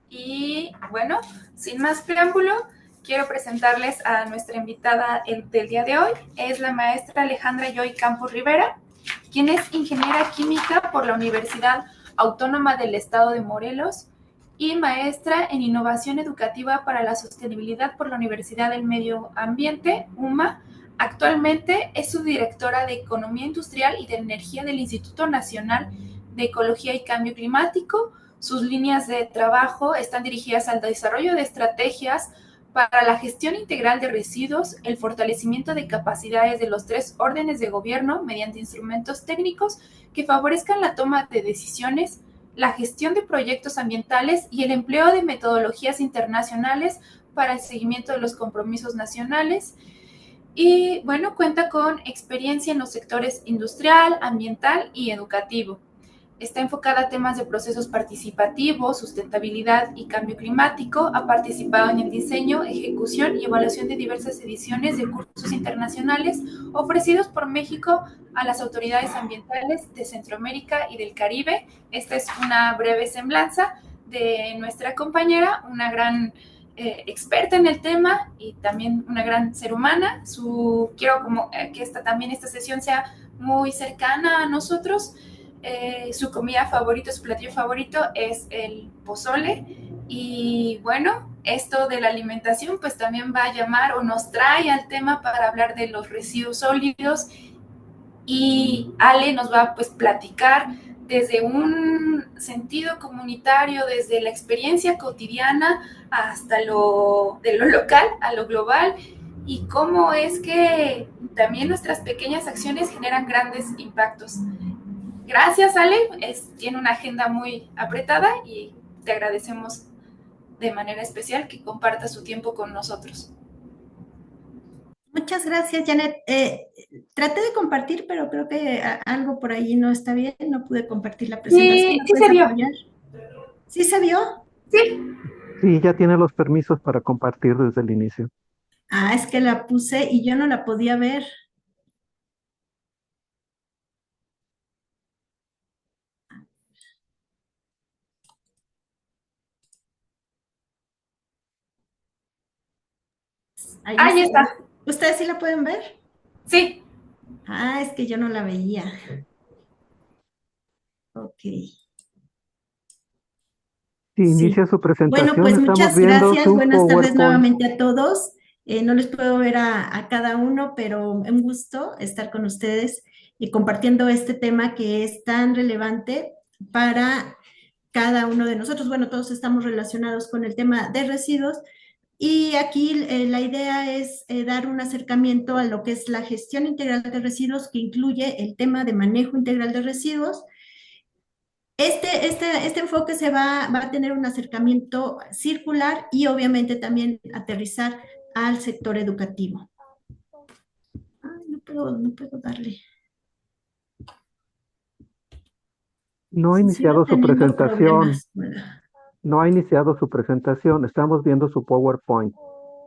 Y bueno, sin más preámbulo, quiero presentarles a nuestra invitada del día de hoy. Es la maestra Alejandra Joy Campos Rivera, quien es ingeniera química por la Universidad Autónoma del Estado de Morelos y maestra en innovación educativa para la sostenibilidad por la Universidad del Medio Ambiente, UMA. Actualmente es subdirectora de Economía Industrial y de Energía del Instituto Nacional de Ecología y Cambio Climático. Sus líneas de trabajo están dirigidas al desarrollo de estrategias para la gestión integral de residuos, el fortalecimiento de capacidades de los 3 órdenes de gobierno mediante instrumentos técnicos que favorezcan la toma de decisiones, la gestión de proyectos ambientales y el empleo de metodologías internacionales para el seguimiento de los compromisos nacionales. Y bueno, cuenta con experiencia en los sectores industrial, ambiental y educativo. Está enfocada a temas de procesos participativos, sustentabilidad y cambio climático. Ha participado en el diseño, ejecución y evaluación de diversas ediciones de cursos internacionales ofrecidos por México a las autoridades ambientales de Centroamérica y del Caribe. Esta es una breve semblanza de nuestra compañera, una gran experta en el tema y también una gran ser humana. Quiero como que esta sesión sea muy cercana a nosotros. Su comida favorita, su platillo favorito es el pozole. Y bueno, esto de la alimentación pues también va a llamar o nos trae al tema para hablar de los residuos sólidos. Y Ale nos va pues platicar desde un sentido comunitario, desde la experiencia cotidiana hasta de lo local a lo global, y cómo es que también nuestras pequeñas acciones generan grandes impactos. Gracias, Ale. Tiene una agenda muy apretada y te agradecemos de manera especial que comparta su tiempo con nosotros. Muchas gracias, Janet. Traté de compartir, pero creo que algo por ahí no está bien. No pude compartir la presentación. Sí, ¿Me sí puedes se vio. apoyar? ¿Sí se vio? Sí. Sí, ya tiene los permisos para compartir desde el inicio. Ah, es que la puse y yo no la podía ver. Ahí Ahí está. está. ¿Ustedes sí la pueden ver? Sí. Ah, es que yo no la veía. Ok. Sí, Sí. inicia su Bueno, presentación. pues Estamos muchas viendo gracias. su Buenas tardes PowerPoint. nuevamente a todos. No les puedo ver a cada uno, pero un gusto estar con ustedes y compartiendo este tema que es tan relevante para cada uno de nosotros. Bueno, todos estamos relacionados con el tema de residuos y aquí la idea es dar un acercamiento a lo que es la gestión integral de residuos, que incluye el tema de manejo integral de residuos. Este enfoque va a tener un acercamiento circular y obviamente también aterrizar al sector educativo. Ay, no puedo darle. No ha Sigo iniciado su teniendo presentación. problemas. Bueno, No ha iniciado su presentación. Estamos viendo su PowerPoint.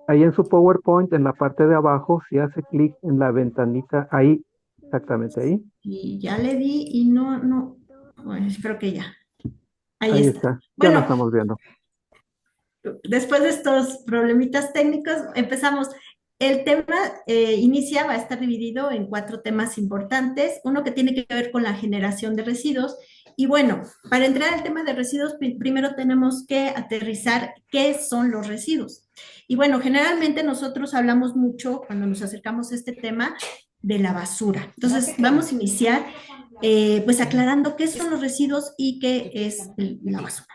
Ahí en su PowerPoint, en la parte de abajo, si hace clic en la ventanita, ahí, exactamente ahí. y ya le di y no. Bueno, espero que ya. Ahí Ahí está. está. Ya lo Bueno, estamos viendo. después de estos problemitas técnicos, empezamos. El tema inicia, va a estar dividido en 4 temas importantes. Uno que tiene que ver con la generación de residuos. Y bueno, para entrar al tema de residuos, primero tenemos que aterrizar qué son los residuos. Y bueno, generalmente nosotros hablamos mucho cuando nos acercamos a este tema de la basura. Entonces, vamos a iniciar pues aclarando qué son los residuos y qué es la basura.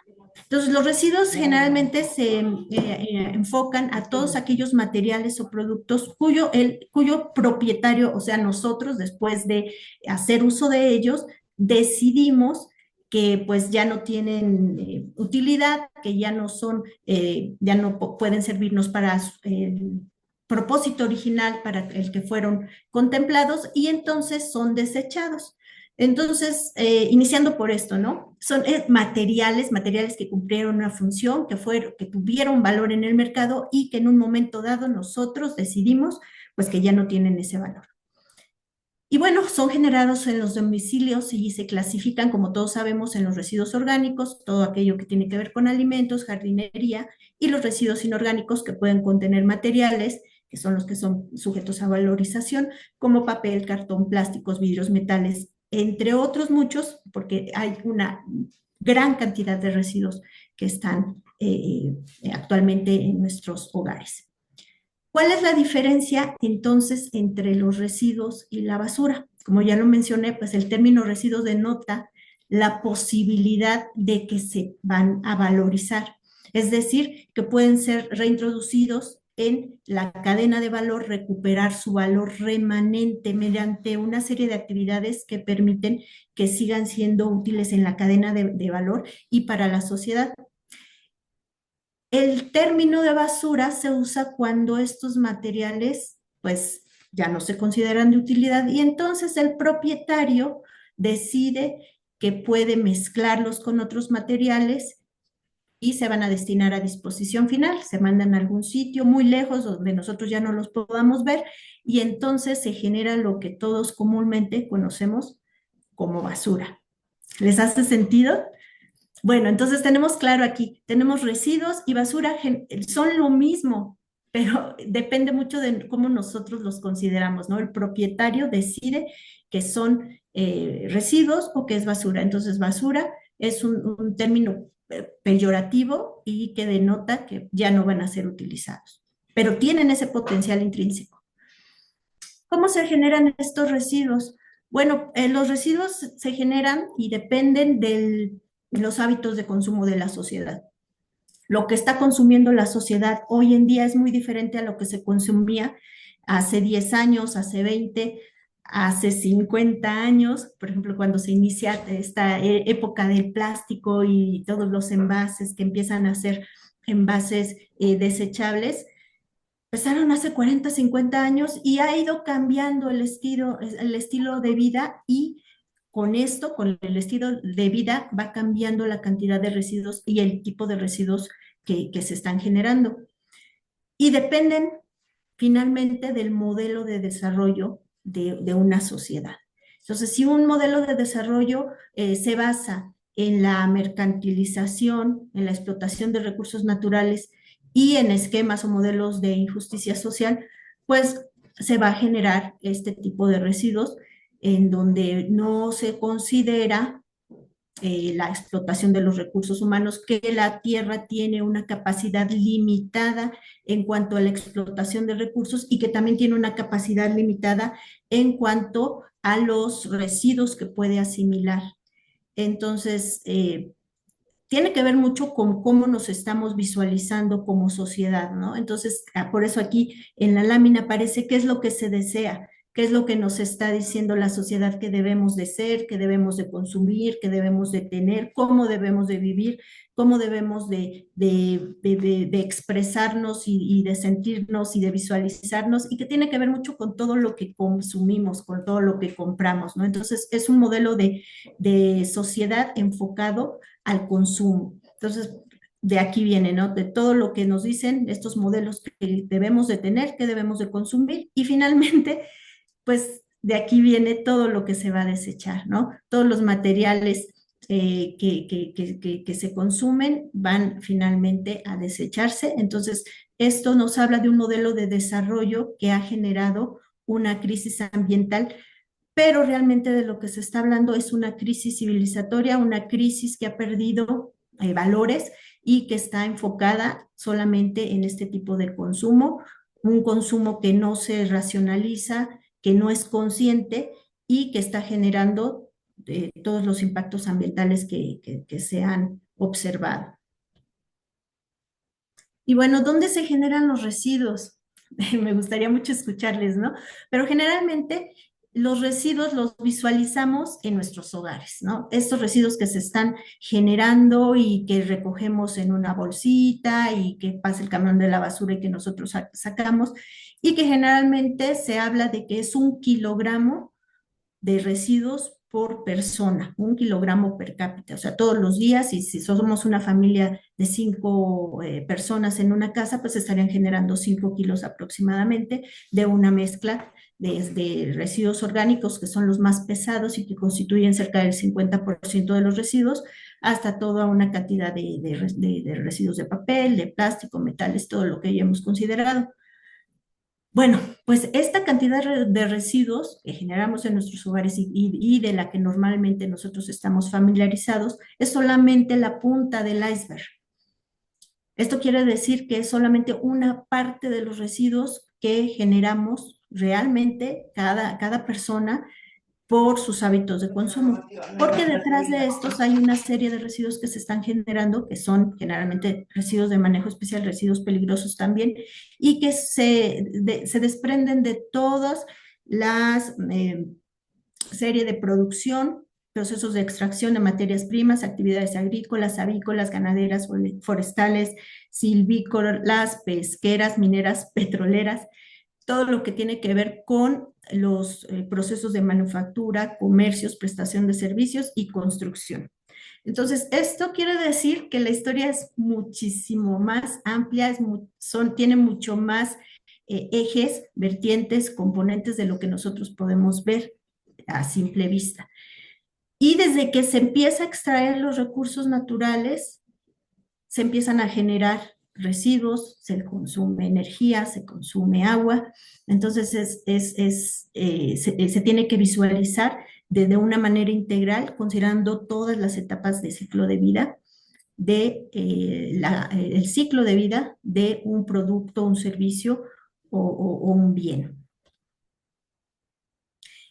Entonces, los residuos generalmente se enfocan a todos aquellos materiales o productos cuyo propietario, o sea, nosotros, después de hacer uso de ellos, decidimos que pues ya no tienen utilidad, que ya no son, ya no pueden servirnos para el propósito original para el que fueron contemplados y entonces son desechados. Entonces, iniciando por esto, ¿no? Son materiales que cumplieron una función, que tuvieron valor en el mercado y que en un momento dado nosotros decidimos, pues que ya no tienen ese valor. Y bueno, son generados en los domicilios y se clasifican, como todos sabemos, en los residuos orgánicos, todo aquello que tiene que ver con alimentos, jardinería, y los residuos inorgánicos que pueden contener materiales, que son los que son sujetos a valorización, como papel, cartón, plásticos, vidrios, metales, entre otros muchos, porque hay una gran cantidad de residuos que están actualmente en nuestros hogares. ¿Cuál es la diferencia entonces entre los residuos y la basura? Como ya lo mencioné, pues el término residuos denota la posibilidad de que se van a valorizar, es decir, que pueden ser reintroducidos en la cadena de valor, recuperar su valor remanente mediante una serie de actividades que permiten que sigan siendo útiles en la cadena de valor y para la sociedad. El término de basura se usa cuando estos materiales pues ya no se consideran de utilidad y entonces el propietario decide que puede mezclarlos con otros materiales y se van a destinar a disposición final, se mandan a algún sitio muy lejos donde nosotros ya no los podamos ver y entonces se genera lo que todos comúnmente conocemos como basura. ¿Les hace sentido? Bueno, entonces tenemos claro aquí, tenemos residuos y basura, son lo mismo, pero depende mucho de cómo nosotros los consideramos, ¿no? El propietario decide que son residuos o que es basura. Entonces, basura es un término peyorativo y que denota que ya no van a ser utilizados, pero tienen ese potencial intrínseco. ¿Cómo se generan estos residuos? Bueno, los residuos se generan y dependen de los hábitos de consumo de la sociedad. Lo que está consumiendo la sociedad hoy en día es muy diferente a lo que se consumía hace 10 años, hace 20, hace 50 años, por ejemplo, cuando se inicia esta época del plástico y todos los envases que empiezan a ser envases desechables, empezaron hace 40, 50 años y ha ido cambiando el estilo de vida y con esto, con el estilo de vida, va cambiando la cantidad de residuos y el tipo de residuos que se están generando. Y dependen finalmente del modelo de desarrollo de una sociedad. Entonces, si un modelo de desarrollo se basa en la mercantilización, en la explotación de recursos naturales y en esquemas o modelos de injusticia social, pues se va a generar este tipo de residuos en donde no se considera la explotación de los recursos humanos, que la tierra tiene una capacidad limitada en cuanto a la explotación de recursos y que también tiene una capacidad limitada en cuanto a los residuos que puede asimilar. Entonces, tiene que ver mucho con cómo nos estamos visualizando como sociedad, ¿no? Entonces, por eso aquí en la lámina aparece qué es lo que se desea, qué es lo que nos está diciendo la sociedad que debemos de ser, que debemos de consumir, que debemos de tener, cómo debemos de vivir, cómo debemos de expresarnos y de sentirnos y de visualizarnos, y que tiene que ver mucho con todo lo que consumimos, con todo lo que compramos, ¿no? Entonces, es un modelo de sociedad enfocado al consumo. Entonces, de aquí viene, ¿no? De todo lo que nos dicen estos modelos que debemos de tener, que debemos de consumir y finalmente, pues de aquí viene todo lo que se va a desechar, ¿no? Todos los materiales que se consumen van finalmente a desecharse. Entonces, esto nos habla de un modelo de desarrollo que ha generado una crisis ambiental, pero realmente de lo que se está hablando es una crisis civilizatoria, una crisis que ha perdido valores y que está enfocada solamente en este tipo de consumo, un consumo que no se racionaliza, que no es consciente y que está generando todos los impactos ambientales que se han observado. Y bueno, ¿dónde se generan los residuos? Me gustaría mucho escucharles, ¿no? Pero generalmente los residuos los visualizamos en nuestros hogares, ¿no? Estos residuos que se están generando y que recogemos en una bolsita y que pasa el camión de la basura y que nosotros sacamos y que generalmente se habla de que es 1 kilogramo de residuos por persona, 1 kilogramo per cápita, o sea, todos los días, y si somos una familia de 5 personas en una casa, pues estarían generando 5 kilos aproximadamente de una mezcla desde residuos orgánicos, que son los más pesados y que constituyen cerca del 50% de los residuos, hasta toda una cantidad de residuos de papel, de plástico, metales, todo lo que ya hemos considerado. Bueno, pues esta cantidad de residuos que generamos en nuestros hogares y de la que normalmente nosotros estamos familiarizados es solamente la punta del iceberg. Esto quiere decir que es solamente una parte de los residuos que generamos realmente cada persona por sus hábitos de consumo. Porque detrás de estos hay una serie de residuos que se están generando, que son generalmente residuos de manejo especial, residuos peligrosos también, y que se desprenden de todas las serie de producción, procesos de extracción de materias primas, actividades agrícolas, avícolas, ganaderas, forestales, silvícolas, pesqueras, mineras, petroleras, todo lo que tiene que ver con los procesos de manufactura, comercios, prestación de servicios y construcción. Entonces, esto quiere decir que la historia es muchísimo más amplia, tiene mucho más ejes, vertientes, componentes de lo que nosotros podemos ver a simple vista. Y desde que se empieza a extraer los recursos naturales, se empiezan a generar residuos, se consume energía, se consume agua. Entonces se tiene que visualizar de una manera integral, considerando todas las etapas de ciclo de vida, el ciclo de vida de un producto, un servicio o un bien.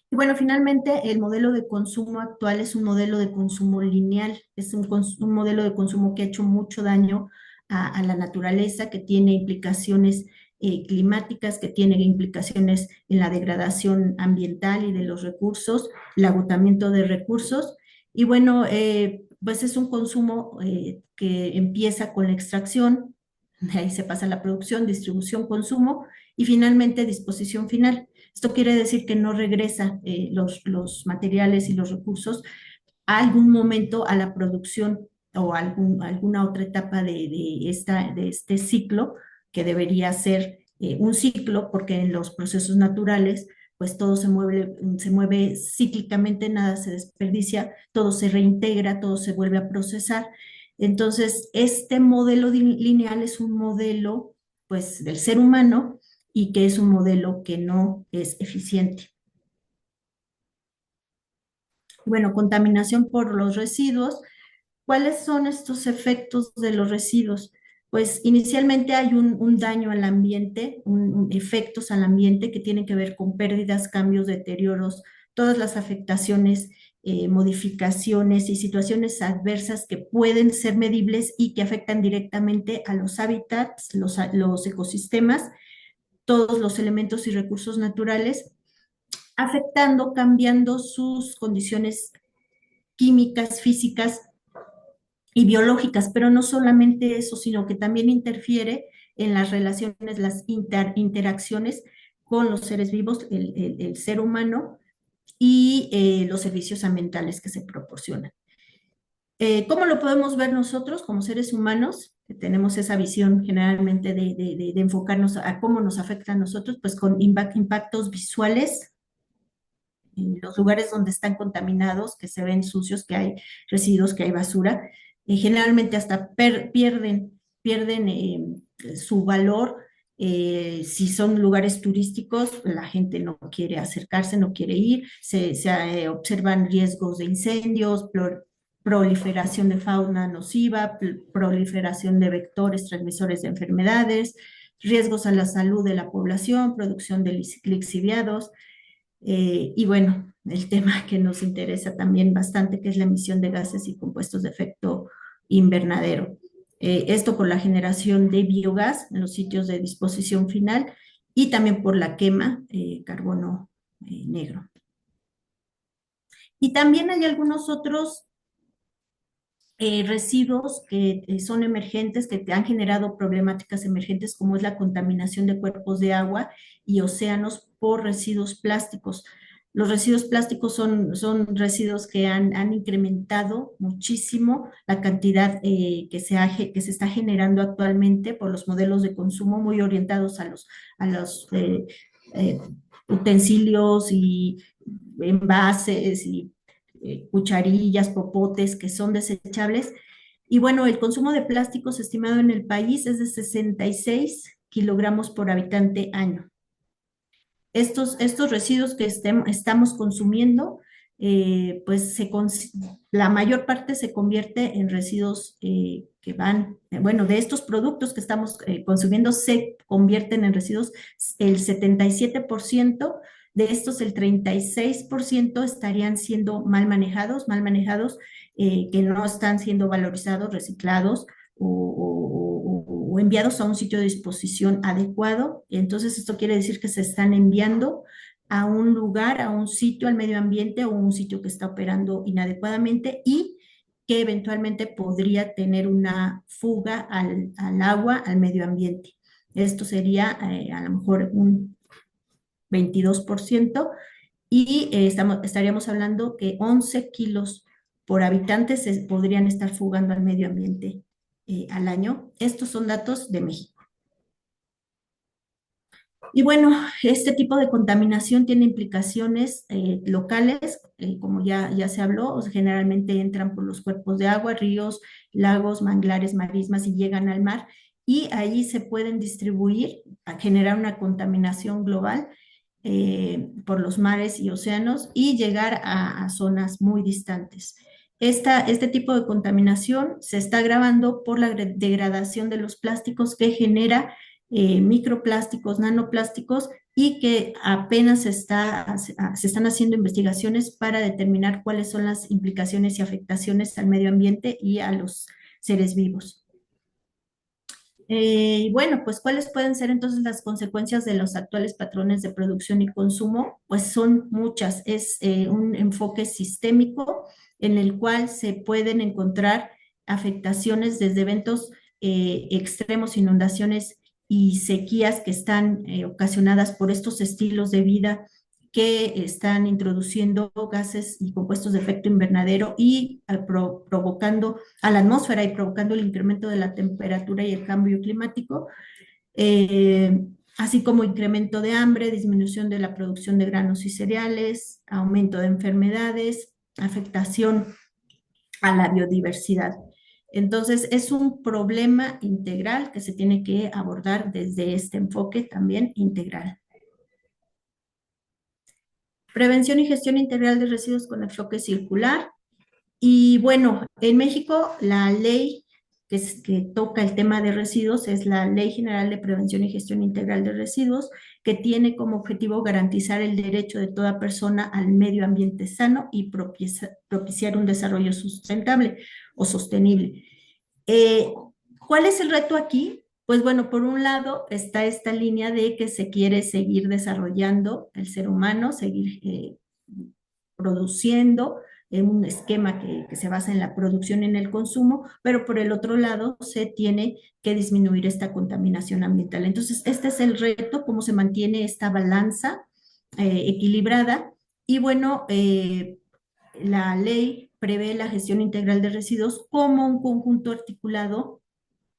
Y bueno, finalmente el modelo de consumo actual es un modelo de consumo lineal, es un modelo de consumo que ha hecho mucho daño a la naturaleza, que tiene implicaciones climáticas, que tiene implicaciones en la degradación ambiental y de los recursos, el agotamiento de recursos. Y bueno, pues es un consumo que empieza con la extracción, de ahí se pasa a la producción, distribución, consumo y finalmente disposición final. Esto quiere decir que no regresa los materiales y los recursos a algún momento a la producción o a alguna otra etapa de este ciclo, que debería ser un ciclo, porque en los procesos naturales pues todo se mueve cíclicamente, nada se desperdicia, todo se reintegra, todo se vuelve a procesar. Entonces, este modelo lineal es un modelo pues del ser humano y que es un modelo que no es eficiente. Bueno, contaminación por los residuos. ¿Cuáles son estos efectos de los residuos? Pues inicialmente hay un daño al ambiente, efectos al ambiente que tienen que ver con pérdidas, cambios, deterioros, todas las afectaciones, modificaciones y situaciones adversas que pueden ser medibles y que afectan directamente a los hábitats, los ecosistemas, todos los elementos y recursos naturales, afectando, cambiando sus condiciones químicas, físicas y biológicas, pero no solamente eso, sino que también interfiere en las relaciones, las interacciones con los seres vivos, el ser humano y los servicios ambientales que se proporcionan. ¿Cómo lo podemos ver nosotros como seres humanos? Que tenemos esa visión generalmente de enfocarnos a cómo nos afecta a nosotros, pues con impactos visuales en los lugares donde están contaminados, que se ven sucios, que hay residuos, que hay basura, generalmente hasta pierden su valor. Si son lugares turísticos, la gente no quiere acercarse, no quiere ir, se observan riesgos de incendios, proliferación de fauna nociva, proliferación de vectores transmisores de enfermedades, riesgos a la salud de la población, producción de lixiviados, y bueno, el tema que nos interesa también bastante, que es la emisión de gases y compuestos de efecto invernadero. Esto por la generación de biogás en los sitios de disposición final y también por la quema, carbono negro. Y también hay algunos otros residuos que son emergentes, que han generado problemáticas emergentes, como es la contaminación de cuerpos de agua y océanos por residuos plásticos. Los residuos plásticos son residuos que han incrementado muchísimo la cantidad que se está generando actualmente por los modelos de consumo muy orientados a los utensilios y envases y cucharillas, popotes que son desechables. Y bueno, el consumo de plásticos estimado en el país es de 66 kilogramos por habitante año. Estos residuos que estamos consumiendo, pues la mayor parte se convierte en residuos que van, bueno, de estos productos que estamos consumiendo se convierten en residuos, el 77%, de estos el 36% estarían siendo mal manejados, que no están siendo valorizados, reciclados o enviados a un sitio de disposición adecuado. Entonces, esto quiere decir que se están enviando a un lugar, a un sitio, al medio ambiente o un sitio que está operando inadecuadamente y que eventualmente podría tener una fuga al agua, al medio ambiente. Esto sería a lo mejor un 22% y estaríamos hablando que 11 kilos por habitante se podrían estar fugando al medio ambiente al año. Estos son datos de México. Y bueno, este tipo de contaminación tiene implicaciones locales, como ya se habló, o sea, generalmente entran por los cuerpos de agua, ríos, lagos, manglares, marismas y llegan al mar, y ahí se pueden distribuir a generar una contaminación global por los mares y océanos y llegar a zonas muy distantes. Este tipo de contaminación se está agravando por la degradación de los plásticos que genera microplásticos, nanoplásticos y que apenas se están haciendo investigaciones para determinar cuáles son las implicaciones y afectaciones al medio ambiente y a los seres vivos. Y bueno, pues ¿cuáles pueden ser entonces las consecuencias de los actuales patrones de producción y consumo? Pues son muchas. Es un enfoque sistémico en el cual se pueden encontrar afectaciones desde eventos extremos, inundaciones y sequías que están ocasionadas por estos estilos de vida que están introduciendo gases y compuestos de efecto invernadero y provocando a la atmósfera y provocando el incremento de la temperatura y el cambio climático, así como incremento de hambre, disminución de la producción de granos y cereales, aumento de enfermedades, afectación a la biodiversidad. Entonces, es un problema integral que se tiene que abordar desde este enfoque también integral. Prevención y gestión integral de residuos con enfoque circular. Y bueno, en México la ley que toca el tema de residuos es la Ley General de Prevención y Gestión Integral de Residuos, que tiene como objetivo garantizar el derecho de toda persona al medio ambiente sano y propiciar un desarrollo sustentable o sostenible. ¿Cuál es el reto aquí? Pues bueno, por un lado está esta línea de que se quiere seguir desarrollando el ser humano, seguir produciendo en un esquema que se basa en la producción y en el consumo, pero por el otro lado se tiene que disminuir esta contaminación ambiental. Entonces, este es el reto, cómo se mantiene esta balanza equilibrada. Y bueno, la ley prevé la gestión integral de residuos como un conjunto articulado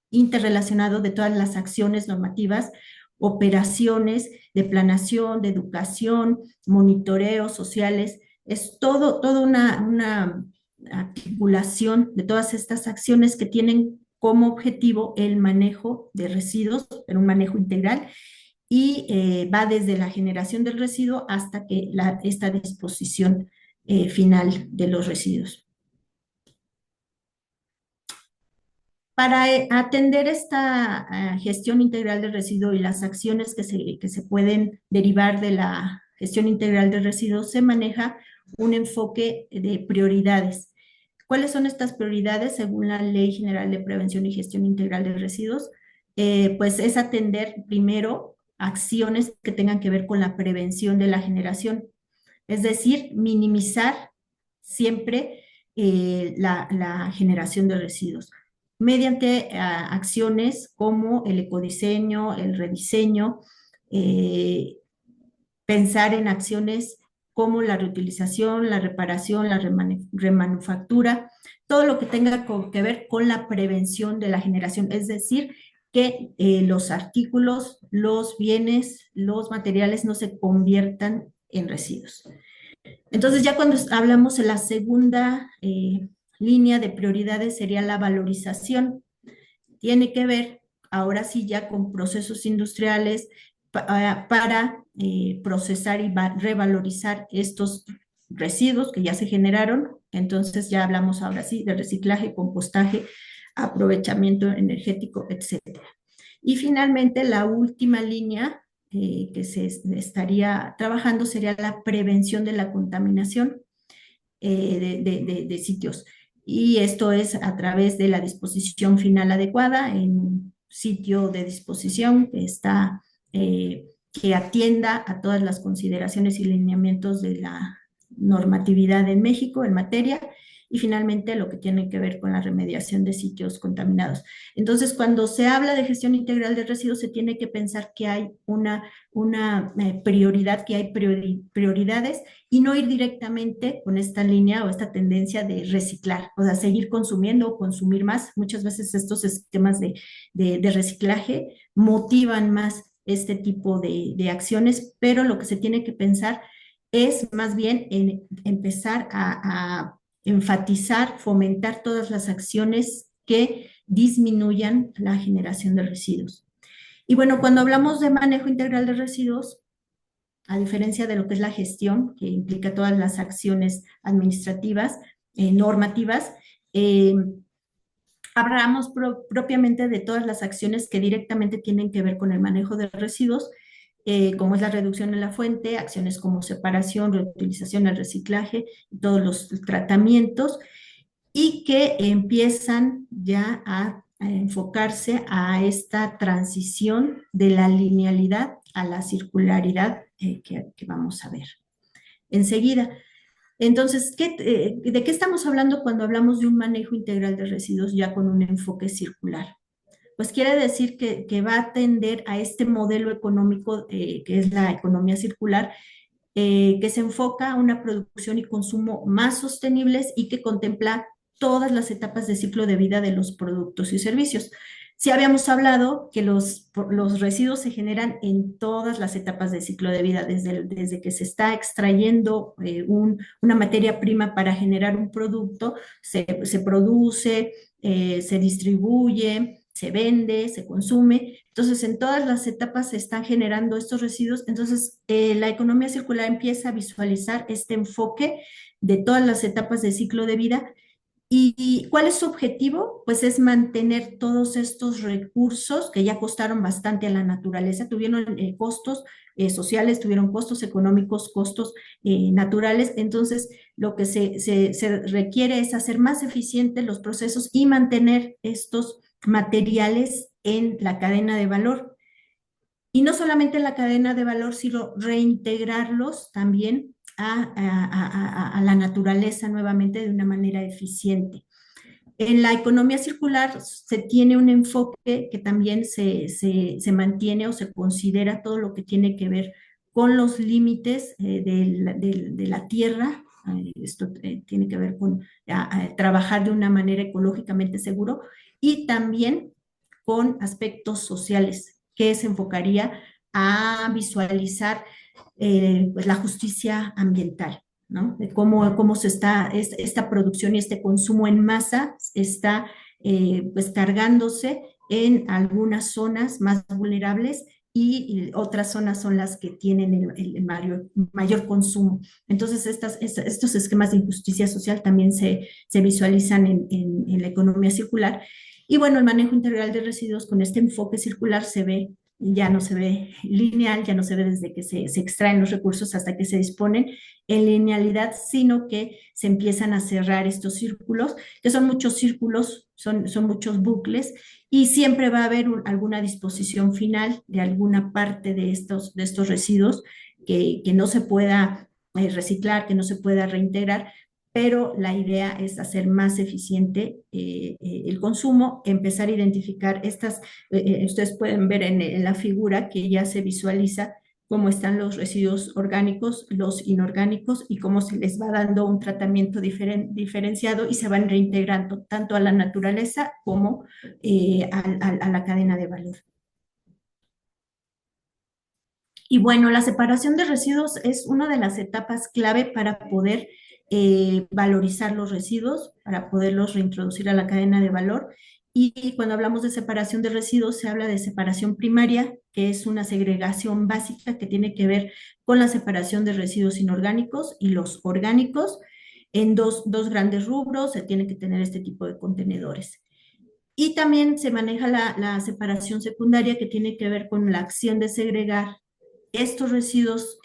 interrelacionado de todas las acciones normativas, operaciones de planación, de educación, monitoreos sociales, es toda una articulación de todas estas acciones que tienen como objetivo el manejo de residuos, pero un manejo integral, y va desde la generación del residuo hasta que esta disposición final de los residuos. Para atender esta gestión integral de residuos y las acciones que se pueden derivar de la gestión integral de residuos, se maneja un enfoque de prioridades. ¿Cuáles son estas prioridades según la Ley General de Prevención y Gestión Integral de Residuos? Pues es atender primero acciones que tengan que ver con la prevención de la generación, es decir, minimizar siempre la generación de residuos mediante acciones como el ecodiseño, el rediseño, pensar en acciones como la reutilización, la reparación, la remanufactura, todo lo que tenga que ver con la prevención de la generación, es decir, que los artículos, los bienes, los materiales no se conviertan en residuos. Entonces, ya cuando hablamos de la segunda línea de prioridades sería la valorización. Tiene que ver, ahora sí, ya con procesos industriales para procesar y revalorizar estos residuos que ya se generaron. Entonces, ya hablamos ahora sí de reciclaje, compostaje, aprovechamiento energético, etcétera. Y finalmente, la última línea que se estaría trabajando sería la prevención de la contaminación de sitios. Y esto es a través de la disposición final adecuada en un sitio de disposición que está, que atienda a todas las consideraciones y lineamientos de la normatividad en México en materia, y finalmente lo que tiene que ver con la remediación de sitios contaminados. Entonces, cuando se habla de gestión integral de residuos, se tiene que pensar que hay una prioridad, que hay prioridades, y no ir directamente con esta línea o esta tendencia de reciclar, o sea, seguir consumiendo o consumir más. Muchas veces estos esquemas de reciclaje motivan más este tipo de acciones, pero lo que se tiene que pensar es más bien en empezar a enfatizar, fomentar todas las acciones que disminuyan la generación de residuos. Y bueno, cuando hablamos de manejo integral de residuos, a diferencia de lo que es la gestión, que implica todas las acciones administrativas, normativas, hablamos propiamente de todas las acciones que directamente tienen que ver con el manejo de residuos, como es la reducción en la fuente, acciones como separación, reutilización, el reciclaje, todos los tratamientos, y que empiezan ya a enfocarse a esta transición de la linealidad a la circularidad que vamos a ver enseguida. Entonces, ¿de qué estamos hablando cuando hablamos de un manejo integral de residuos ya con un enfoque circular? Pues quiere decir que va a tender a este modelo económico que es la economía circular, que se enfoca a una producción y consumo más sostenibles y que contempla todas las etapas de ciclo de vida de los productos y servicios. Sí habíamos hablado que los residuos se generan en todas las etapas de ciclo de vida, desde que se está extrayendo una materia prima para generar un producto, se produce, se distribuye, se vende, se consume. Entonces, en todas las etapas se están generando estos residuos. Entonces, la economía circular empieza a visualizar este enfoque de todas las etapas de ciclo de vida. ¿Y cuál es su objetivo? Pues es mantener todos estos recursos que ya costaron bastante a la naturaleza, tuvieron costos sociales, tuvieron costos económicos, costos naturales. Entonces, lo que se requiere es hacer más eficientes los procesos y mantener estos materiales en la cadena de valor. Y no solamente en la cadena de valor, sino reintegrarlos también a la naturaleza nuevamente de una manera eficiente. En la economía circular se tiene un enfoque que también se mantiene o se considera todo lo que tiene que ver con los límites de la tierra. Esto tiene que ver con trabajar de una manera ecológicamente seguro, y también con aspectos sociales, que se enfocaría a visualizar pues la justicia ambiental, ¿no? De cómo se está, esta producción y este consumo en masa está pues cargándose en algunas zonas más vulnerables, y otras zonas son las que tienen el mayor consumo. Entonces, estos esquemas de injusticia social también se visualizan en la economía circular. Y bueno, el manejo integral de residuos con este enfoque circular ya no se ve lineal, ya no se ve desde que se extraen los recursos hasta que se disponen en linealidad, sino que se empiezan a cerrar estos círculos, que son muchos círculos, son muchos bucles, y siempre va a haber alguna disposición final de alguna parte de estos residuos que no se pueda reciclar, que no se pueda reintegrar, pero la idea es hacer más eficiente el consumo, empezar a identificar ustedes pueden ver en la figura que ya se visualiza cómo están los residuos orgánicos, los inorgánicos y cómo se les va dando un tratamiento diferenciado y se van reintegrando tanto a la naturaleza como a la cadena de valor. Y bueno, la separación de residuos es una de las etapas clave para poder valorizar los residuos, para poderlos reintroducir a la cadena de valor. Y cuando hablamos de separación de residuos, se habla de separación primaria, que es una segregación básica que tiene que ver con la separación de residuos inorgánicos y los orgánicos. En dos grandes rubros se tiene que tener este tipo de contenedores. Y también se maneja la separación secundaria, que tiene que ver con la acción de segregar estos residuos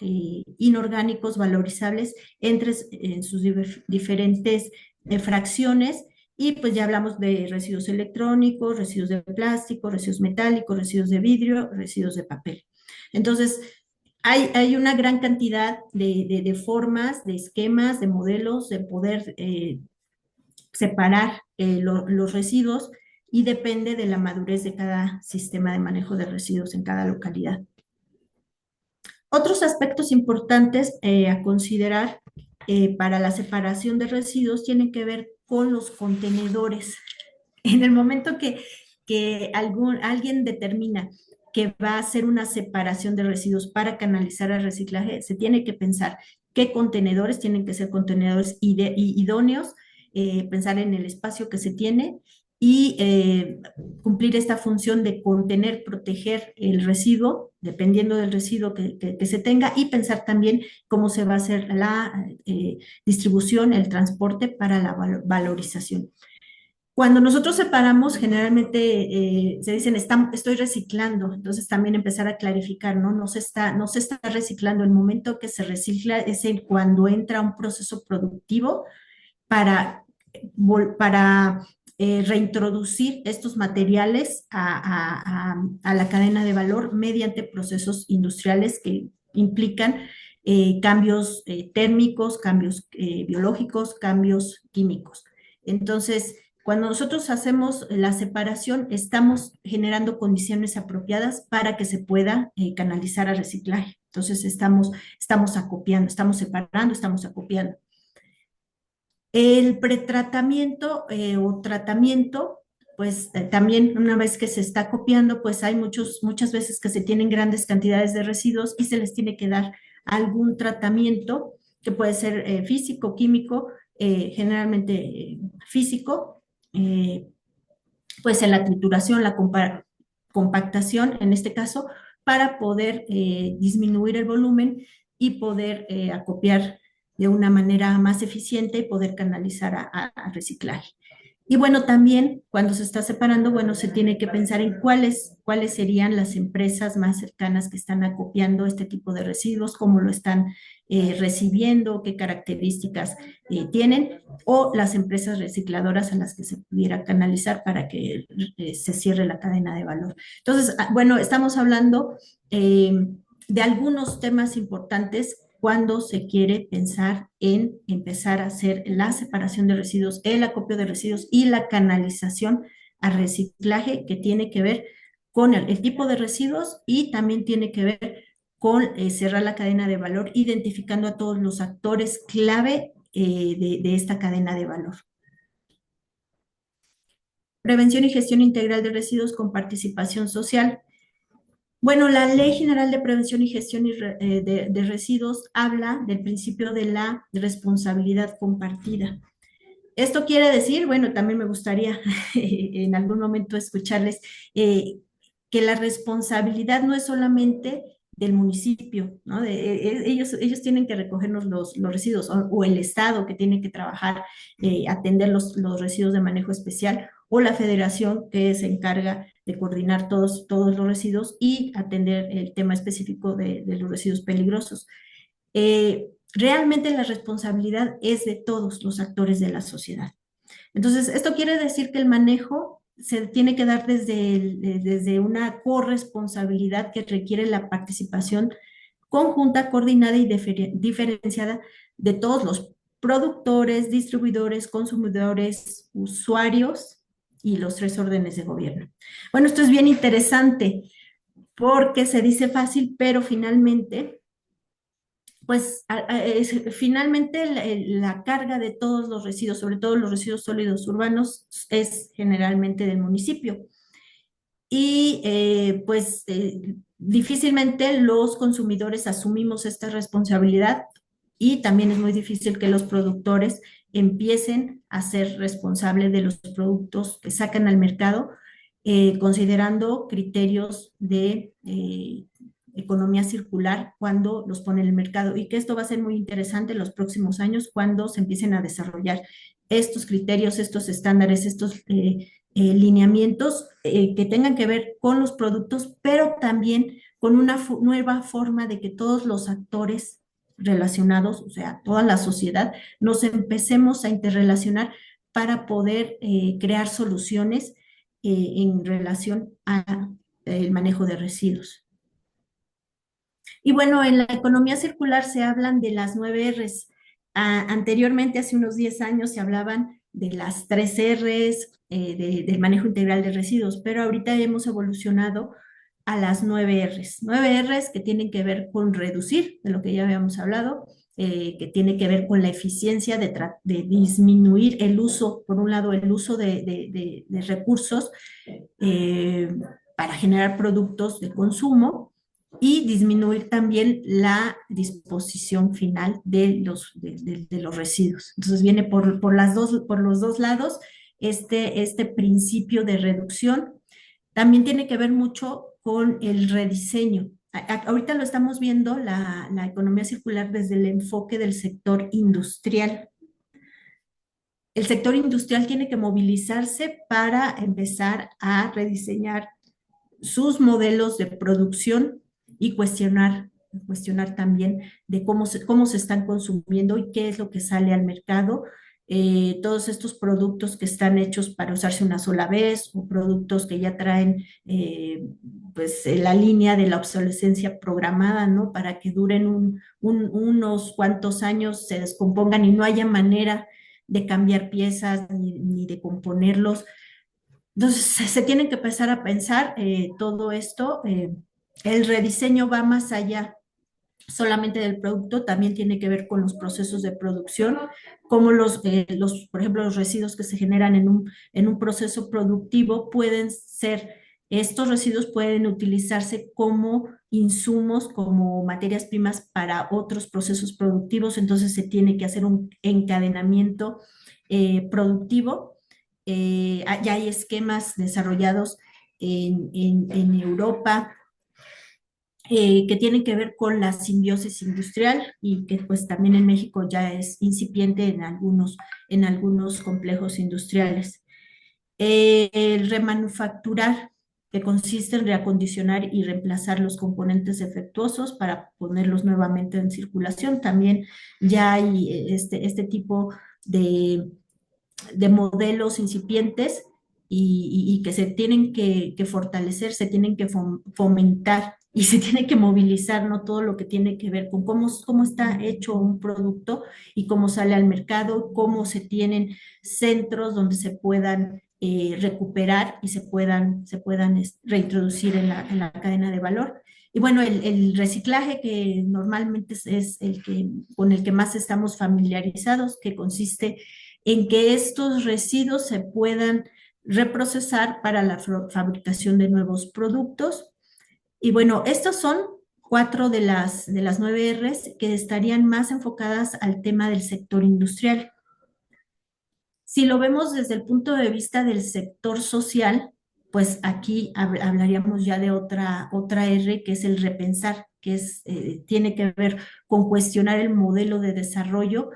inorgánicos valorizables entre en sus diferentes fracciones, y pues ya hablamos de residuos electrónicos, residuos de plástico, residuos metálicos, residuos de vidrio, residuos de papel. Entonces, hay una gran cantidad de formas, de esquemas, de modelos de poder separar los residuos, y depende de la madurez de cada sistema de manejo de residuos en cada localidad. Otros aspectos importantes a considerar para la separación de residuos tienen que ver con los contenedores. En el momento que alguien determina que va a hacer una separación de residuos para canalizar al reciclaje, se tiene que pensar qué contenedores tienen que ser contenedores idóneos, pensar en el espacio que se tiene y cumplir esta función de contener, proteger el residuo, dependiendo del residuo que se tenga, y pensar también cómo se va a hacer la distribución, el transporte para la valorización. Cuando nosotros separamos, generalmente se dicen, estoy reciclando, entonces también empezar a clarificar, ¿no? No se está reciclando. El momento que se recicla es cuando entra un proceso productivo para reintroducir estos materiales a la cadena de valor mediante procesos industriales que implican cambios térmicos, cambios biológicos, cambios químicos. Entonces, cuando nosotros hacemos la separación, estamos generando condiciones apropiadas para que se pueda canalizar al reciclaje. Entonces, estamos acopiando, estamos separando, estamos acopiando. El pretratamiento o tratamiento, pues también una vez que se está copiando, pues hay muchas veces que se tienen grandes cantidades de residuos y se les tiene que dar algún tratamiento que puede ser físico, químico, generalmente físico, pues en la trituración, la compactación, en este caso, para poder disminuir el volumen y poder acopiar de una manera más eficiente y poder canalizar a reciclaje. Y bueno, también cuando se está separando, bueno, se tiene que pensar en cuáles serían las empresas más cercanas que están acopiando este tipo de residuos, cómo lo están recibiendo, qué características tienen, o las empresas recicladoras a las que se pudiera canalizar para que se cierre la cadena de valor. Entonces, bueno, estamos hablando de algunos temas importantes cuando se quiere pensar en empezar a hacer la separación de residuos, el acopio de residuos y la canalización a reciclaje, que tiene que ver con el tipo de residuos y también tiene que ver con cerrar la cadena de valor, identificando a todos los actores clave de esta cadena de valor. Prevención y gestión integral de residuos con participación social. Bueno, la Ley General de Prevención y Gestión de Residuos habla del principio de la responsabilidad compartida. Esto quiere decir, bueno, también me gustaría en algún momento escucharles que la responsabilidad no es solamente del municipio, ¿no? Ellos tienen que recogernos los residuos, o el Estado que tiene que trabajar, atender los residuos de manejo especial, o la federación que se encarga de coordinar todos los residuos y atender el tema específico de los residuos peligrosos. Realmente la responsabilidad es de todos los actores de la sociedad. Entonces, esto quiere decir que el manejo se tiene que dar desde una corresponsabilidad que requiere la participación conjunta, coordinada y diferenciada de todos los productores, distribuidores, consumidores, usuarios y los 3 órdenes de gobierno. Bueno, esto es bien interesante porque se dice fácil, pero finalmente pues finalmente la carga de todos los residuos, sobre todo los residuos sólidos urbanos, es generalmente del municipio. Y difícilmente los consumidores asumimos esta responsabilidad y también es muy difícil que los productores empiecen a ser responsables de los productos que sacan al mercado, considerando criterios de economía circular cuando los pone en el mercado, y que esto va a ser muy interesante en los próximos años cuando se empiecen a desarrollar estos criterios, estos estándares, estos lineamientos que tengan que ver con los productos, pero también con una nueva forma de que todos los actores relacionados, o sea, toda la sociedad, nos empecemos a interrelacionar para poder crear soluciones en relación al manejo de residuos. Y bueno, en la economía circular se hablan de las 9 Rs. Anteriormente, hace unos 10 años, se hablaban de las 3 Rs, del manejo integral de residuos, pero ahorita hemos evolucionado a las 9 Rs. 9 Rs que tienen que ver con reducir, de lo que ya habíamos hablado, que tiene que ver con la eficiencia de disminuir el uso, por un lado, el uso de recursos para generar productos de consumo, y disminuir también la disposición final de los residuos. Entonces viene por los dos lados este principio de reducción. También tiene que ver mucho con el rediseño. Ahorita lo estamos viendo, la economía circular, desde el enfoque del sector industrial. El sector industrial tiene que movilizarse para empezar a rediseñar sus modelos de producción y cuestionar también de cómo se están consumiendo y qué es lo que sale al mercado. Todos estos productos que están hechos para usarse una sola vez, o productos que ya traen la línea de la obsolescencia programada, ¿no? Para que duren unos cuantos años, se descompongan y no haya manera de cambiar piezas ni de componerlos. Entonces, se tienen que empezar a pensar todo esto. El rediseño va más allá solamente del producto, también tiene que ver con los procesos de producción, como por ejemplo, los residuos que se generan en un proceso productivo estos residuos pueden utilizarse como insumos, como materias primas para otros procesos productivos. Entonces se tiene que hacer un encadenamiento productivo. Ya hay esquemas desarrollados en Europa que tienen que ver con la simbiosis industrial, y que pues también en México ya es incipiente en algunos complejos industriales. El remanufacturar, que consiste en reacondicionar y reemplazar los componentes defectuosos para ponerlos nuevamente en circulación. También ya hay este tipo de modelos incipientes y que se tienen que fortalecer, se tienen que fomentar y se tiene que movilizar, ¿no? Todo lo que tiene que ver con cómo está hecho un producto y cómo sale al mercado, cómo se tienen centros donde se puedan recuperar y se puedan reintroducir en la cadena de valor. Y bueno, el reciclaje, que normalmente es con el que más estamos familiarizados, que consiste en que estos residuos se puedan reprocesar para la fabricación de nuevos productos. Y bueno, estos son 4 de las 9 Rs que estarían más enfocadas al tema del sector industrial. Si lo vemos desde el punto de vista del sector social, pues aquí hablaríamos ya de otra R, que es el repensar, que tiene que ver con cuestionar el modelo de desarrollo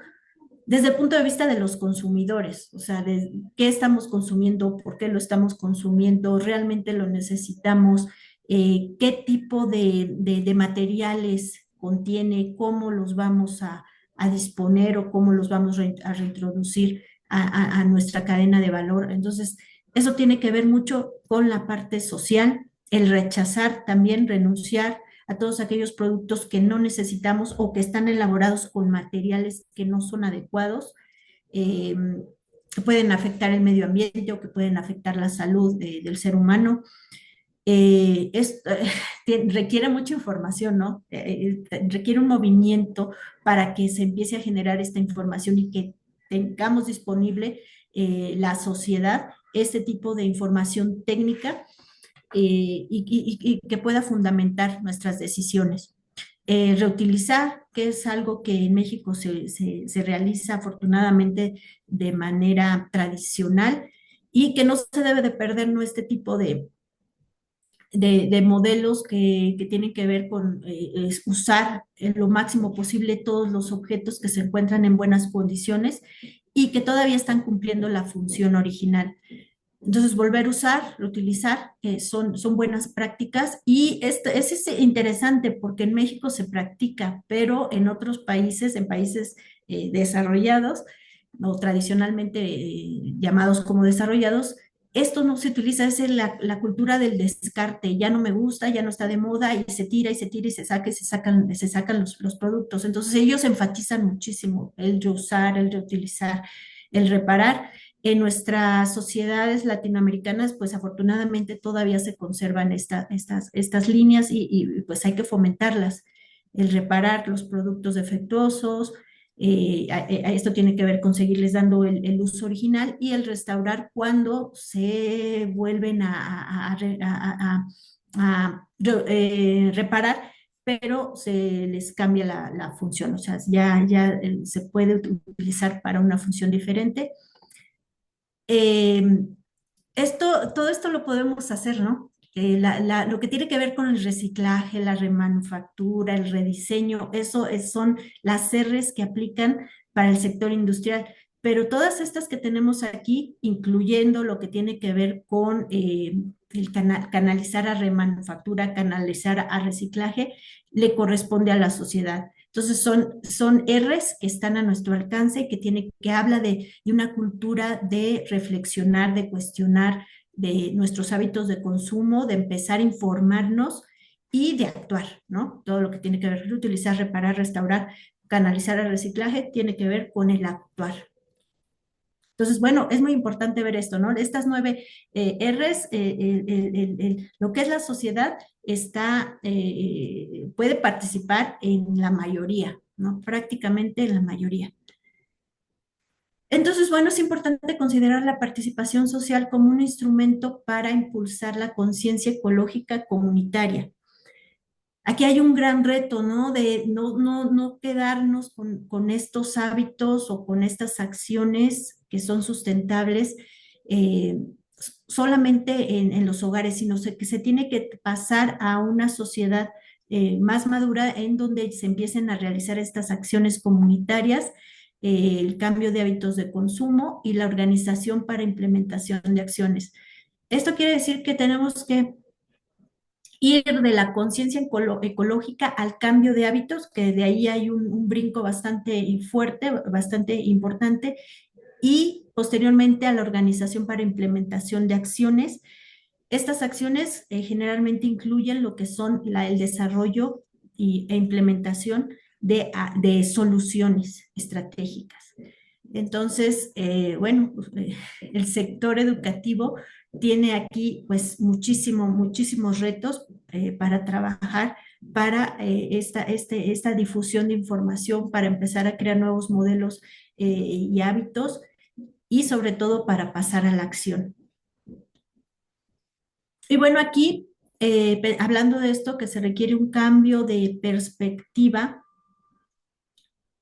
desde el punto de vista de los consumidores, o sea, de qué estamos consumiendo, por qué lo estamos consumiendo, realmente lo necesitamos, qué tipo de materiales contiene, cómo los vamos a disponer o cómo los vamos a reintroducir a nuestra cadena de valor. Entonces, eso tiene que ver mucho con la parte social, el rechazar también, renunciar a todos aquellos productos que no necesitamos o que están elaborados con materiales que no son adecuados, que pueden afectar el medio ambiente o que pueden afectar la salud del ser humano. requiere mucha información, ¿no? Requiere un movimiento para que se empiece a generar esta información y que tengamos disponible la sociedad este tipo de información técnica y que pueda fundamentar nuestras decisiones. Reutilizar, que es algo que en México se realiza afortunadamente de manera tradicional y que no se debe de perder, ¿no? Este tipo de modelos que tienen que ver con es usar en lo máximo posible todos los objetos que se encuentran en buenas condiciones y que todavía están cumpliendo la función original. Entonces, volver a usar, reutilizar, son buenas prácticas y esto es interesante porque en México se practica, pero en otros países, en países desarrollados o tradicionalmente llamados como desarrollados, esto no se utiliza, es la cultura del descarte, ya no me gusta, ya no está de moda y se tira y se tira y se saca y se sacan los productos. Entonces ellos enfatizan muchísimo el reusar, el reutilizar, el reparar. En nuestras sociedades latinoamericanas, pues afortunadamente todavía se conservan estas líneas pues hay que fomentarlas, el reparar los productos defectuosos, esto tiene que ver con seguirles dando el uso original y el restaurar cuando se vuelven reparar, pero se les cambia la función, o sea, ya se puede utilizar para una función diferente. Eh, todo esto lo podemos hacer, ¿no? Lo que tiene que ver con el reciclaje, la remanufactura, el rediseño, son las R's que aplican para el sector industrial. Pero todas estas que tenemos aquí, incluyendo lo que tiene que ver con el canalizar a remanufactura, canalizar a reciclaje, le corresponde a la sociedad. Entonces son R's que están a nuestro alcance y que habla de una cultura de reflexionar, de cuestionar de nuestros hábitos de consumo, de empezar a informarnos y de actuar, ¿no? Todo lo que tiene que ver, reutilizar, reparar, restaurar, canalizar el reciclaje, tiene que ver con el actuar. Entonces, bueno, es muy importante ver esto, ¿no? Estas 9 R's, lo que es la sociedad puede participar en la mayoría, ¿no? Prácticamente en la mayoría. Entonces, bueno, es importante considerar la participación social como un instrumento para impulsar la conciencia ecológica comunitaria. Aquí hay un gran reto, ¿no? De no quedarnos con estos hábitos o con estas acciones que son sustentables eh, solamente en los hogares, sino que se tiene que pasar a una sociedad más madura en donde se empiecen a realizar estas acciones comunitarias, el cambio de hábitos de consumo y la organización para implementación de acciones. Esto quiere decir que tenemos que ir de la conciencia ecológica al cambio de hábitos, que de ahí hay un brinco bastante fuerte, bastante importante, y posteriormente a la organización para implementación de acciones. Estas acciones generalmente incluyen lo que son el desarrollo e implementación de soluciones estratégicas. Entonces, bueno, el sector educativo tiene aquí pues muchísimos retos para trabajar para esta difusión de información, para empezar a crear nuevos modelos y hábitos y sobre todo para pasar a la acción. Y bueno, aquí, hablando de esto, que se requiere un cambio de perspectiva,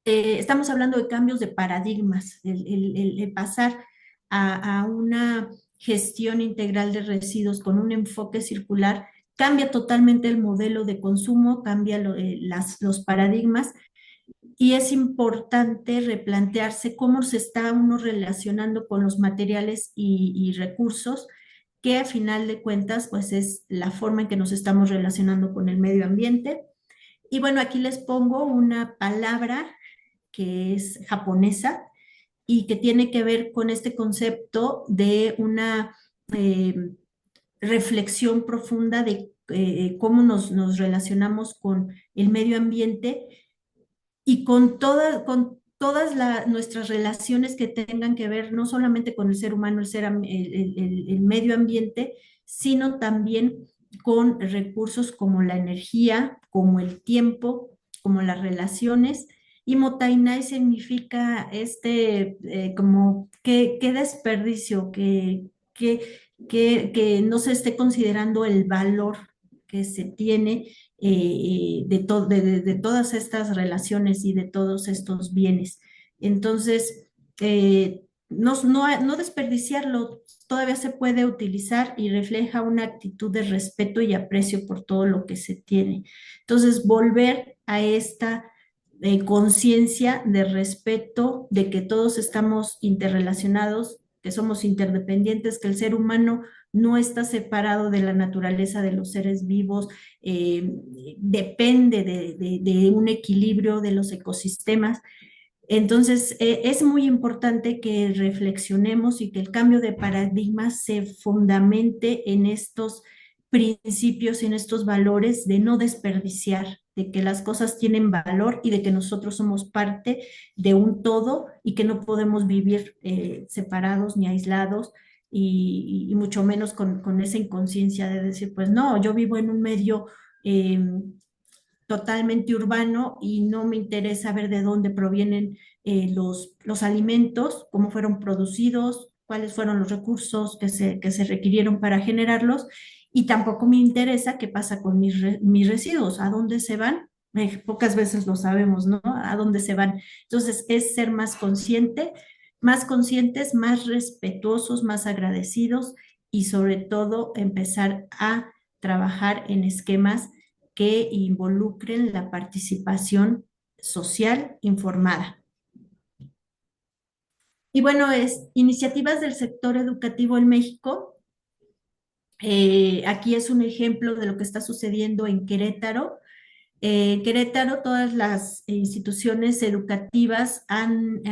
estamos hablando de cambios de paradigmas, el pasar a una gestión integral de residuos con un enfoque circular, cambia totalmente el modelo de consumo, cambia los paradigmas y es importante replantearse cómo se está uno relacionando con los materiales y recursos, que a final de cuentas pues es la forma en que nos estamos relacionando con el medio ambiente. Y bueno, aquí les pongo una palabra que es japonesa y que tiene que ver con este concepto de una eh, reflexión profunda de cómo nos relacionamos con el medio ambiente y con todas nuestras relaciones que tengan que ver no solamente con el ser humano, el medio ambiente, sino también con recursos como la energía, como el tiempo, como las relaciones. Y Motainai significa como qué desperdicio, que no se esté considerando el valor que se tiene de todas estas relaciones y de todos estos bienes. Entonces, no desperdiciarlo, todavía se puede utilizar y refleja una actitud de respeto y aprecio por todo lo que se tiene. Entonces, volver a esta conciencia de respeto, de que todos estamos interrelacionados, que somos interdependientes, que el ser humano no está separado de la naturaleza de los seres vivos, depende de un equilibrio de los ecosistemas. Entonces, es muy importante que reflexionemos y que el cambio de paradigma se fundamente en estos principios y en estos valores de no desperdiciar, de que las cosas tienen valor y de que nosotros somos parte de un todo y que no podemos vivir separados ni aislados y mucho menos con esa inconsciencia de decir, pues no, yo vivo en un medio totalmente urbano y no me interesa ver de dónde provienen los alimentos, cómo fueron producidos, cuáles fueron los recursos que se requirieron para generarlos, y tampoco me interesa qué pasa con mis residuos, a dónde se van. Pocas veces lo sabemos, ¿no? A dónde se van. Entonces, es ser más conscientes, más respetuosos, más agradecidos y sobre todo empezar a trabajar en esquemas que involucren la participación social informada. Y bueno, iniciativas del sector educativo en México. Aquí es un ejemplo de lo que está sucediendo en Querétaro. En Querétaro, todas las instituciones educativas han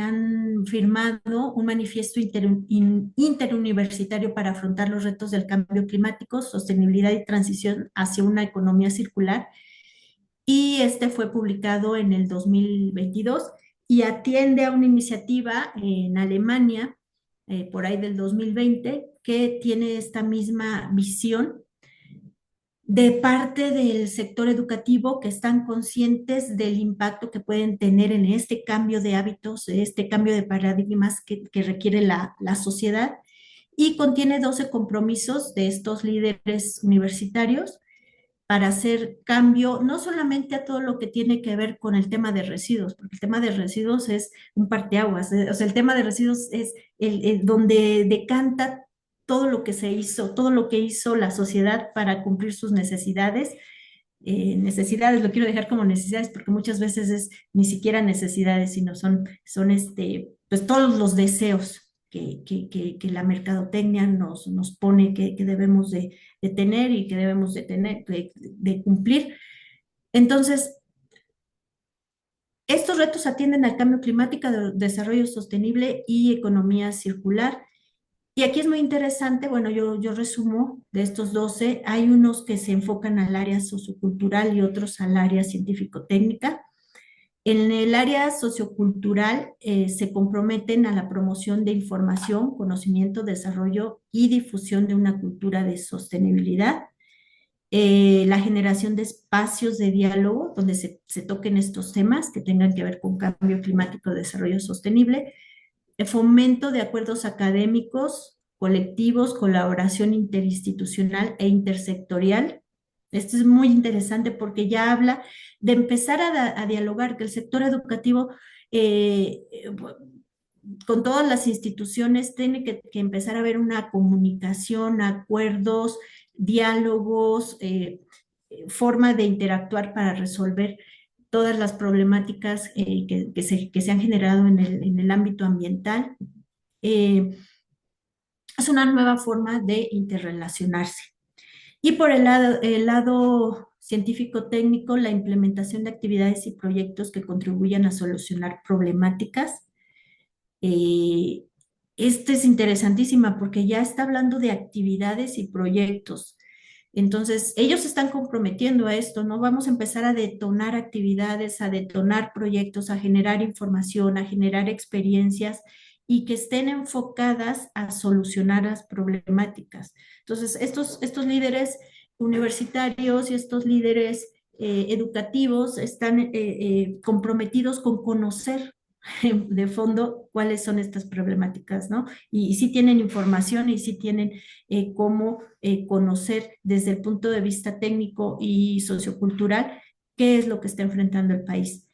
firmado un manifiesto interuniversitario para afrontar los retos del cambio climático, sostenibilidad y transición hacia una economía circular. Y este fue publicado en el 2022 y atiende a una iniciativa en Alemania, por ahí del 2020, que tiene esta misma visión de parte del sector educativo, que están conscientes del impacto que pueden tener en este cambio de hábitos, este cambio de paradigmas que requiere la sociedad, y contiene 12 compromisos de estos líderes universitarios para hacer cambio, no solamente a todo lo que tiene que ver con el tema de residuos, porque el tema de residuos es un parteaguas, o sea, el tema de residuos es donde decanta todo lo que se hizo, todo lo que hizo la sociedad para cumplir sus necesidades. Necesidades, lo quiero dejar como necesidades porque muchas veces es ni siquiera necesidades, sino son pues todos los deseos que la mercadotecnia nos pone que debemos de tener y que debemos de cumplir. Entonces, estos retos atienden al cambio climático, desarrollo sostenible y economía circular. Y aquí es muy interesante, bueno, yo resumo de estos 12, hay unos que se enfocan al área sociocultural y otros al área científico-técnica. En el área sociocultural se comprometen a la promoción de información, conocimiento, desarrollo y difusión de una cultura de sostenibilidad, la generación de espacios de diálogo donde se toquen estos temas que tengan que ver con cambio climático, desarrollo sostenible, el fomento de acuerdos académicos, colectivos, colaboración interinstitucional e intersectorial. Esto es muy interesante porque ya habla de empezar a dialogar, que el sector educativo con todas las instituciones tiene que empezar a haber una comunicación, acuerdos, diálogos, forma de interactuar para resolver todas las problemáticas que se han generado en el ámbito ambiental. Es una nueva forma de interrelacionarse. Y por el lado científico-técnico, la implementación de actividades y proyectos que contribuyan a solucionar problemáticas. Esta es interesantísima porque ya está hablando de actividades y proyectos. Entonces, ellos se están comprometiendo a esto, ¿no? Vamos a empezar a detonar actividades, a detonar proyectos, a generar información, a generar experiencias y que estén enfocadas a solucionar las problemáticas. Entonces, estos líderes universitarios y estos líderes educativos están comprometidos con conocer de fondo cuáles son estas problemáticas, ¿no? Y sí tienen información y sí tienen cómo conocer desde el punto de vista técnico y sociocultural qué es lo que está enfrentando el país.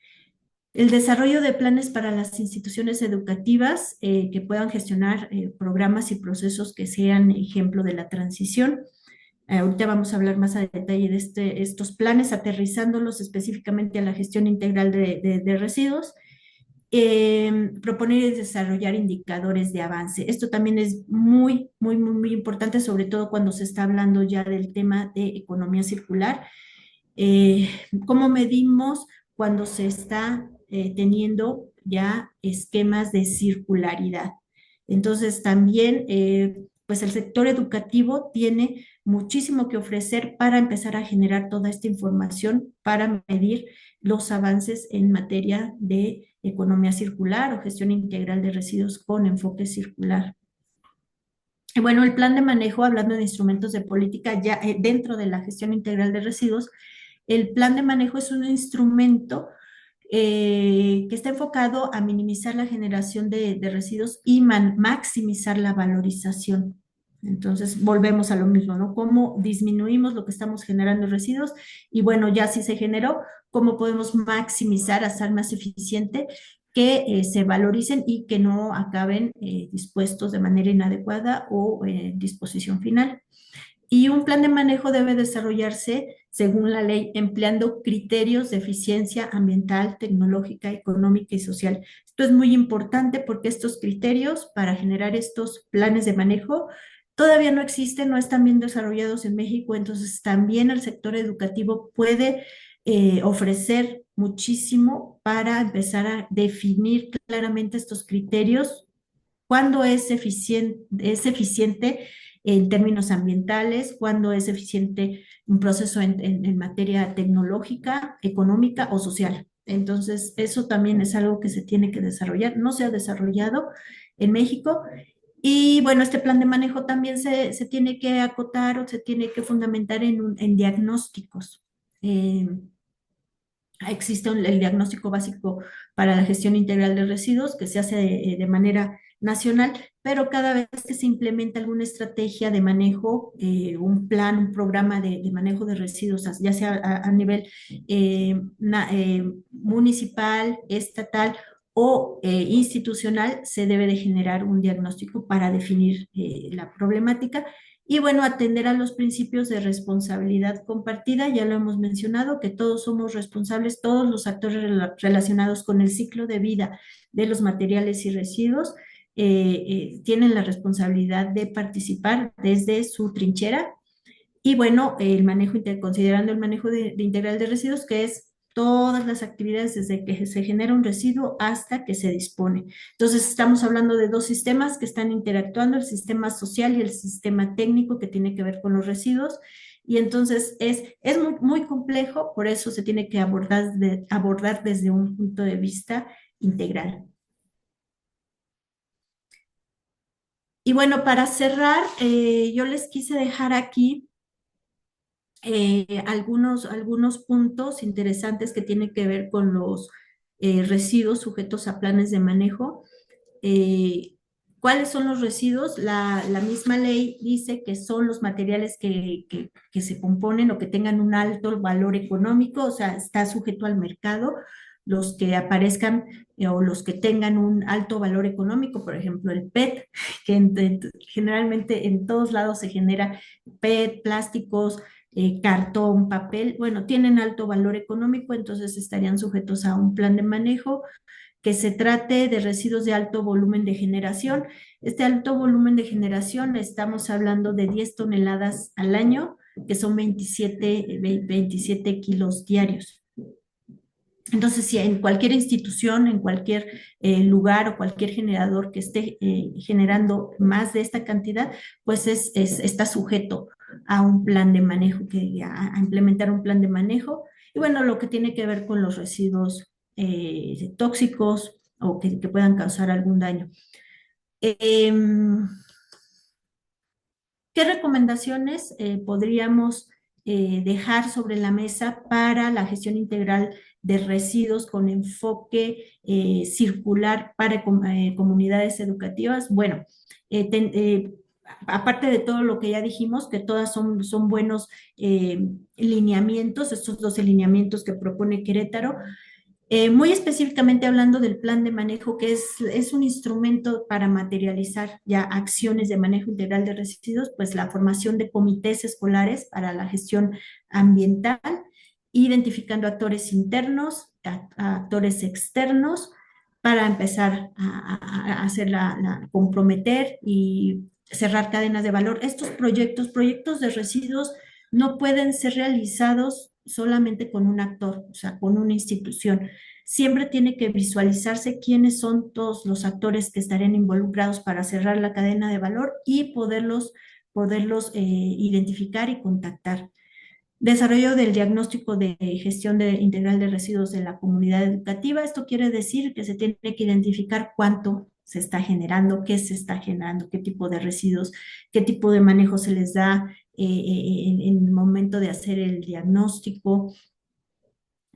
El desarrollo de planes para las instituciones educativas que puedan gestionar programas y procesos que sean ejemplo de la transición. Ahorita vamos a hablar más a detalle de estos planes, aterrizándolos específicamente a la gestión integral de residuos. Proponer y desarrollar indicadores de avance. Esto también es muy importante, sobre todo cuando se está hablando ya del tema de economía circular. ¿Cómo medimos cuando se está teniendo ya esquemas de circularidad? Entonces también, pues el sector educativo tiene muchísimo que ofrecer para empezar a generar toda esta información para medir los avances en materia de economía circular o gestión integral de residuos con enfoque circular. Y bueno, el plan de manejo, hablando de instrumentos de política ya dentro de la gestión integral de residuos, el plan de manejo es un instrumento que está enfocado a minimizar la generación de residuos y maximizar la valorización. Entonces, volvemos a lo mismo, ¿no? ¿Cómo disminuimos lo que estamos generando en residuos? Y bueno, ya si se generó, ¿cómo podemos maximizar, hacer más eficiente que se valoricen y que no acaben dispuestos de manera inadecuada o disposición final? Y un plan de manejo debe desarrollarse, según la ley, empleando criterios de eficiencia ambiental, tecnológica, económica y social. Esto es muy importante porque estos criterios para generar estos planes de manejo todavía no existen, no están bien desarrollados en México, entonces también el sector educativo puede ofrecer muchísimo para empezar a definir claramente estos criterios, cuándo es eficiente en términos ambientales, cuándo es eficiente un proceso en materia tecnológica, económica o social. Entonces, eso también es algo que se tiene que desarrollar. No se ha desarrollado en México. Y bueno, este plan de manejo también se tiene que acotar o se tiene que fundamentar en diagnósticos. Existe el diagnóstico básico para la gestión integral de residuos que se hace de manera nacional, pero cada vez que se implementa alguna estrategia de manejo, un plan, un programa de manejo de residuos, ya sea a nivel municipal, estatal o institucional, se debe de generar un diagnóstico para definir la problemática. Y bueno, atender a los principios de responsabilidad compartida, ya lo hemos mencionado, que todos somos responsables, todos los actores relacionados con el ciclo de vida de los materiales y residuos tienen la responsabilidad de participar desde su trinchera. Y bueno, el manejo, considerando el manejo de integral de residuos, que es todas las actividades desde que se genera un residuo hasta que se dispone. Entonces, estamos hablando de dos sistemas que están interactuando, el sistema social y el sistema técnico que tiene que ver con los residuos. Y entonces es muy complejo, por eso se tiene que abordar desde un punto de vista integral. Y bueno, para cerrar, yo les quise dejar aquí algunos puntos interesantes que tienen que ver con los residuos sujetos a planes de manejo. ¿Cuáles son los residuos? La misma ley dice que son los materiales que se componen o que tengan un alto valor económico, o sea, está sujeto al mercado, los que aparezcan o los que tengan un alto valor económico, por ejemplo, el PET, que generalmente en todos lados se genera PET, plásticos, cartón, papel, bueno, tienen alto valor económico, entonces estarían sujetos a un plan de manejo que se trate de residuos de alto volumen de generación. Este alto volumen de generación, estamos hablando de 10 toneladas al año, que son 27 kilos diarios. Entonces, si en cualquier institución, en cualquier lugar o cualquier generador que esté generando más de esta cantidad, pues está sujeto a un plan de manejo, a implementar un plan de manejo. Y bueno, lo que tiene que ver con los residuos tóxicos o que puedan causar algún daño. ¿Qué recomendaciones podríamos dejar sobre la mesa para la gestión integral de residuos con enfoque circular para comunidades educativas? Bueno, aparte de todo lo que ya dijimos, que todas son buenos lineamientos, estos 12 lineamientos que propone Querétaro, muy específicamente hablando del plan de manejo, que es un instrumento para materializar ya acciones de manejo integral de residuos, pues la formación de comités escolares para la gestión ambiental, identificando actores internos, actores externos, para empezar a hacer comprometer y cerrar cadenas de valor. Estos proyectos de residuos, no pueden ser realizados solamente con un actor, o sea, con una institución. Siempre tiene que visualizarse quiénes son todos los actores que estarían involucrados para cerrar la cadena de valor y poderlos identificar y contactar. Desarrollo del diagnóstico de gestión integral de residuos de la comunidad educativa. Esto quiere decir que se tiene que identificar cuánto se está generando, qué se está generando, qué tipo de residuos, qué tipo de manejo se les da en el momento de hacer el diagnóstico,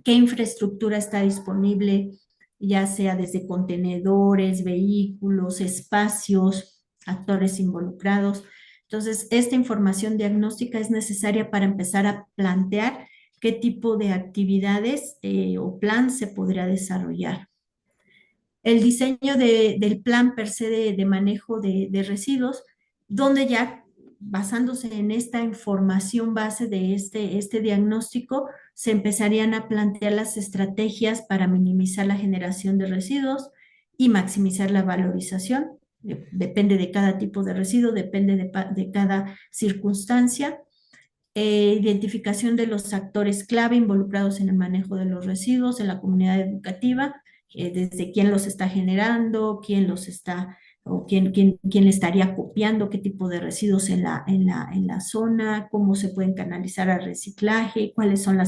qué infraestructura está disponible, ya sea desde contenedores, vehículos, espacios, actores involucrados. Entonces, esta información diagnóstica es necesaria para empezar a plantear qué tipo de actividades o plan se podría desarrollar. El diseño del plan per se de manejo de residuos, donde ya basándose en esta información base de este diagnóstico, se empezarían a plantear las estrategias para minimizar la generación de residuos y maximizar la valorización. Depende de cada tipo de residuo, depende de cada circunstancia. Identificación de los actores clave involucrados en el manejo de los residuos en la comunidad educativa, desde quién los está generando, quién los está, o quién le estaría copiando, qué tipo de residuos en la zona, cómo se pueden canalizar al reciclaje, cuáles son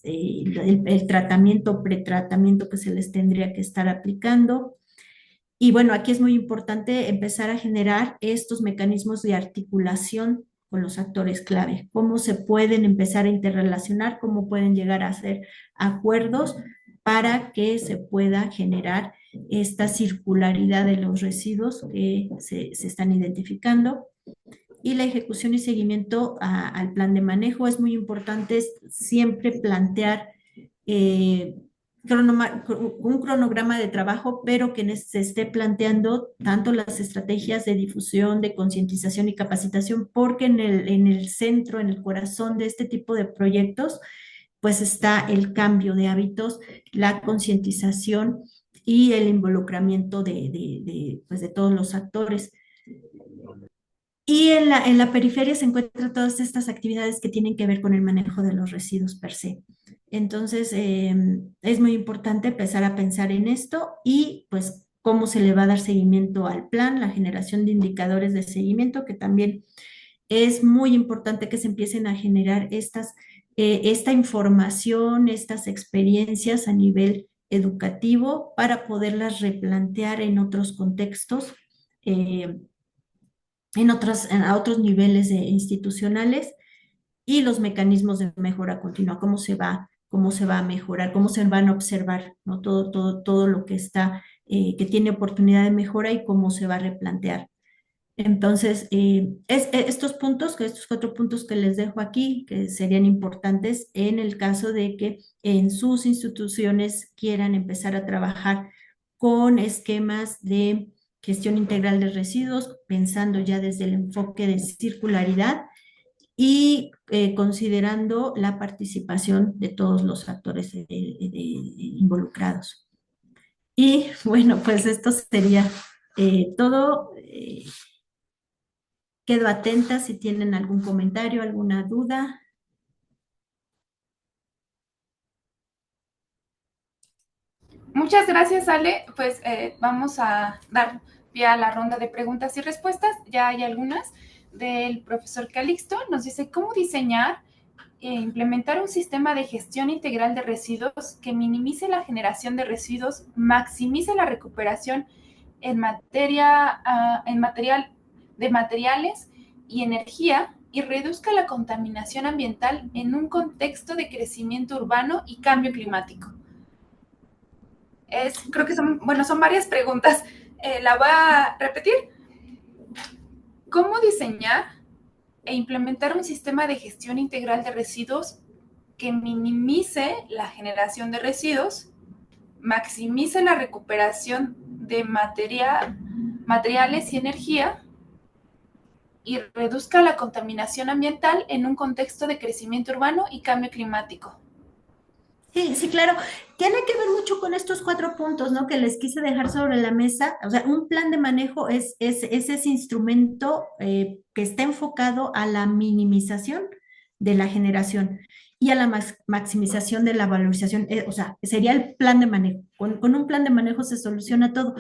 el tratamiento, pretratamiento que se les tendría que estar aplicando. Y bueno, aquí es muy importante empezar a generar estos mecanismos de articulación con los actores clave, cómo se pueden empezar a interrelacionar, cómo pueden llegar a hacer acuerdos para que se pueda generar esta circularidad de los residuos que se están identificando. Y la ejecución y seguimiento al plan de manejo. Es muy importante siempre plantear un cronograma de trabajo, pero que se esté planteando tanto las estrategias de difusión, de concientización y capacitación, porque en el centro, en el corazón de este tipo de proyectos, pues está el cambio de hábitos, la concientización y el involucramiento pues de todos los actores. Y en la periferia se encuentran todas estas actividades que tienen que ver con el manejo de los residuos per se. Entonces, es muy importante empezar a pensar en esto y pues cómo se le va a dar seguimiento al plan, la generación de indicadores de seguimiento, que también es muy importante que se empiecen a generar esta información, estas experiencias a nivel educativo para poderlas replantear en otros contextos. A otros niveles institucionales, y los mecanismos de mejora continua, cómo se va a mejorar, cómo se van a observar, ¿no? Todo lo que está, que tiene oportunidad de mejora y cómo se va a replantear. Entonces, estos 4 puntos que les dejo aquí, que serían importantes en el caso de que en sus instituciones quieran empezar a trabajar con esquemas de gestión integral de residuos, pensando ya desde el enfoque de circularidad y considerando la participación de todos los actores involucrados. Y bueno, pues esto sería todo. Quedo atenta si tienen algún comentario, alguna duda. Muchas gracias, Ale. Pues vamos a dar pie a la ronda de preguntas y respuestas. Ya hay algunas del profesor Calixto. Nos dice, ¿cómo diseñar e implementar un sistema de gestión integral de residuos que minimice la generación de residuos, maximice la recuperación en materiales y energía y reduzca la contaminación ambiental en un contexto de crecimiento urbano y cambio climático? Creo que son varias preguntas. La voy a repetir. ¿Cómo diseñar e implementar un sistema de gestión integral de residuos que minimice la generación de residuos, maximice la recuperación de materiales y energía y reduzca la contaminación ambiental en un contexto de crecimiento urbano y cambio climático? Sí, sí, claro. Tiene que ver mucho con estos 4 puntos, ¿no? Que les quise dejar sobre la mesa. O sea, un plan de manejo es ese instrumento que está enfocado a la minimización de la generación y a la maximización de la valorización. O sea, sería el plan de manejo. Con un plan de manejo se soluciona todo.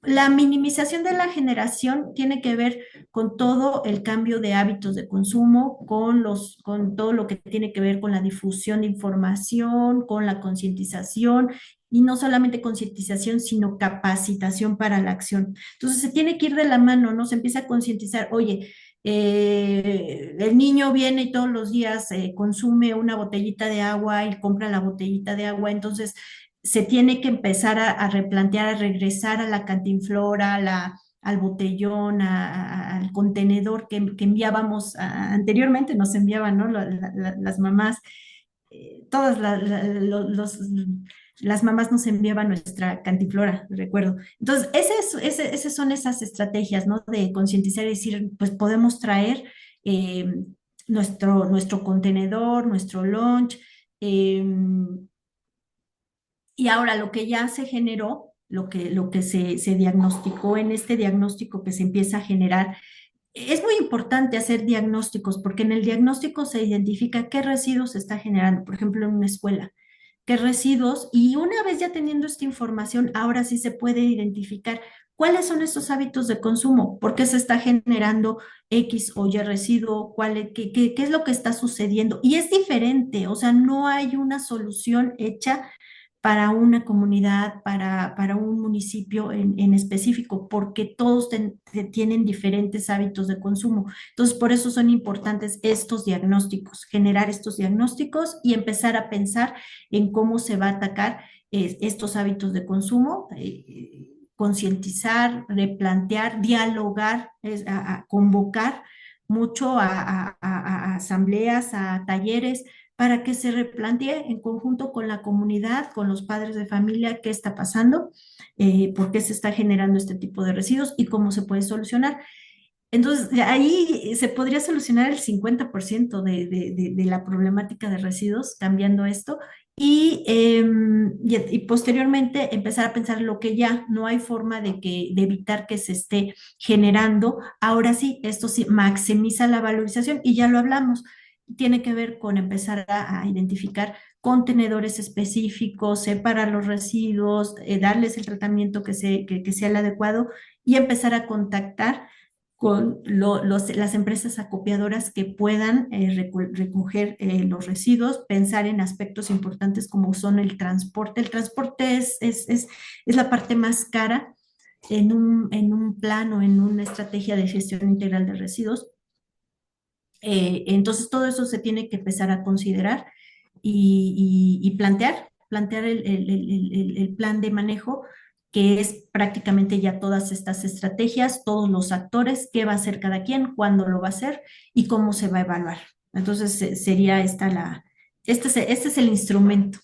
La minimización de la generación tiene que ver con todo el cambio de hábitos de consumo, con todo lo que tiene que ver con la difusión de información, con la concientización, y no solamente concientización, sino capacitación para la acción. Entonces se tiene que ir de la mano, ¿no? Se empieza a concientizar, oye, el niño viene y todos los días consume una botellita de agua y compra la botellita de agua, entonces se tiene que empezar a replantear, a regresar a la cantinflora, al botellón, al contenedor que enviábamos anteriormente, nos enviaban, ¿no? Las mamás, todas las mamás nos enviaban nuestra cantinflora, recuerdo. Entonces, esas son esas estrategias, ¿no? De concientizar y decir, pues podemos traer eh, nuestro contenedor, nuestro lunch. Y ahora lo que ya se generó, lo que se diagnosticó en este diagnóstico que se empieza a generar, es muy importante hacer diagnósticos porque en el diagnóstico se identifica qué residuos se está generando, por ejemplo, en una escuela, qué residuos, y una vez ya teniendo esta información, ahora sí se puede identificar cuáles son estos hábitos de consumo, por qué se está generando X o Y residuo, qué es lo que está sucediendo. Y es diferente, o sea, no hay una solución hecha para una comunidad, para un municipio en específico, porque todos tienen diferentes hábitos de consumo. Entonces, por eso son importantes estos diagnósticos, generar estos diagnósticos y empezar a pensar en cómo se va a atacar estos hábitos de consumo, concientizar, replantear, dialogar, a convocar mucho a asambleas, a talleres, para que se replantee en conjunto con la comunidad, con los padres de familia, qué está pasando, por qué se está generando este tipo de residuos y cómo se puede solucionar. Entonces, de ahí se podría solucionar el 50% de la problemática de residuos cambiando esto y posteriormente empezar a pensar lo que ya no hay forma de evitar que se esté generando. Ahora sí, esto sí maximiza la valorización y ya lo hablamos. Tiene que ver con empezar a identificar contenedores específicos, separar los residuos, darles el tratamiento que sea el adecuado y empezar a contactar con las empresas acopiadoras que puedan recoger los residuos, pensar en aspectos importantes como son el transporte. El transporte es la parte más cara en un plan o en una estrategia de gestión integral de residuos. Entonces, todo eso se tiene que empezar a considerar y plantear el plan de manejo, que es prácticamente ya todas estas estrategias, todos los actores, qué va a hacer cada quien, cuándo lo va a hacer y cómo se va a evaluar. Entonces, sería este es el instrumento.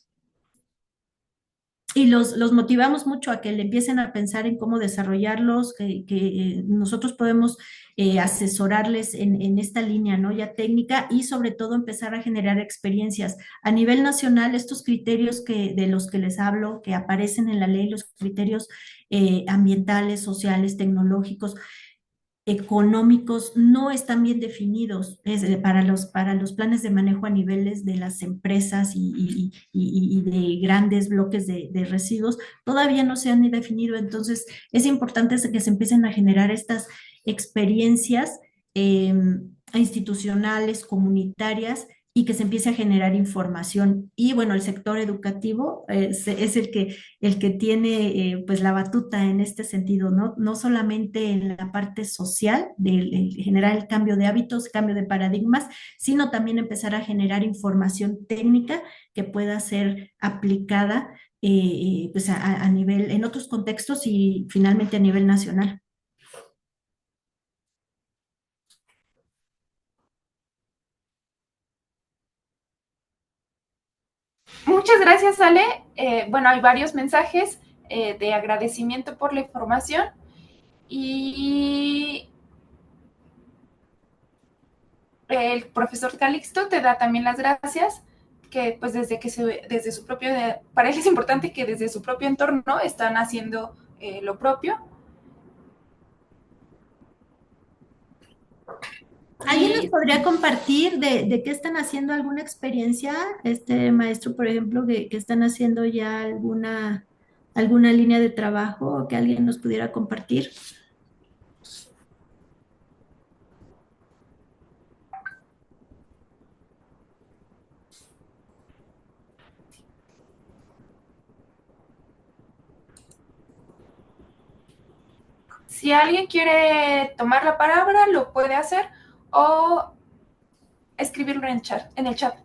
Y los motivamos mucho a que le empiecen a pensar en cómo desarrollarlos, que nosotros podemos asesorarles en esta línea, ¿no? Ya técnica y sobre todo empezar a generar experiencias. A nivel nacional, estos criterios de los que les hablo, que aparecen en la ley, los criterios ambientales, sociales, tecnológicos, económicos no están bien definidos para los planes de manejo a niveles de las empresas y de grandes bloques de residuos, todavía no se han ni definido. Entonces, es importante que se empiecen a generar estas experiencias institucionales, comunitarias, y que se empiece a generar información. Y bueno, el sector educativo es el que tiene pues la batuta en este sentido, ¿no? No solamente en la parte social, de generar el cambio de hábitos, cambio de paradigmas, sino también empezar a generar información técnica que pueda ser aplicada pues a nivel, en otros contextos y finalmente a nivel nacional. Muchas gracias, Ale. Bueno, hay varios mensajes de agradecimiento por la información y el profesor Calixto te da también las gracias, que pues desde su propio, para él es importante que desde su propio entorno están haciendo lo propio. ¿Alguien nos Y podría compartir de qué están haciendo alguna experiencia, este maestro, por ejemplo, que están haciendo ya alguna línea de trabajo o que alguien nos pudiera compartir? si alguien quiere tomar la palabra, lo puede hacer o escribirlo en el chat.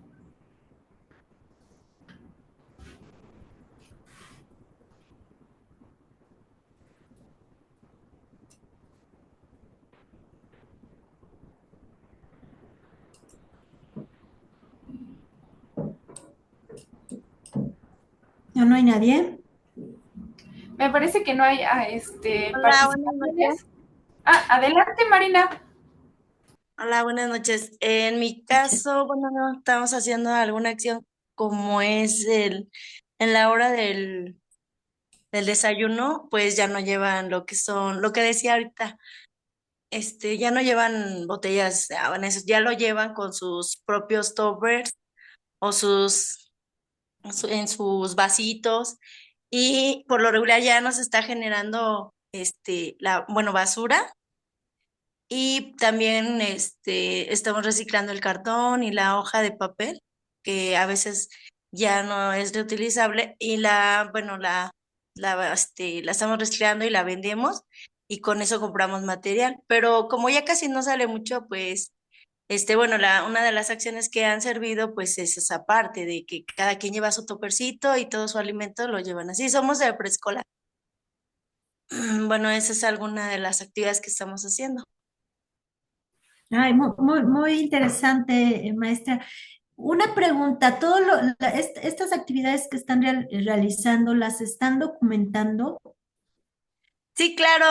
¿No hay nadie? Me parece que no hay Hola, buenas noches. participaciones. Adelante, Marina. Hola, buenas noches. En mi caso, bueno, no estamos haciendo alguna acción como es en la hora del desayuno, pues ya no llevan lo que son, lo que decía ahorita, ya no llevan botellas de agua, ya lo llevan con sus propios toppers o en sus vasitos, y por lo regular ya nos está generando, bueno, basura. Y también estamos reciclando el cartón y la hoja de papel, que a veces ya no es reutilizable, y bueno, la estamos reciclando y la vendemos, y con eso compramos material. Pero como ya casi no sale mucho, pues, bueno, una de las acciones que han servido, pues, es esa parte de que cada quien lleva su topercito y todo su alimento lo llevan así. Somos de preescolar. Bueno, esa es alguna de las actividades que estamos haciendo. Ay, muy interesante, maestra. Una pregunta, estas actividades que están realizando, ¿las están documentando? Sí, claro,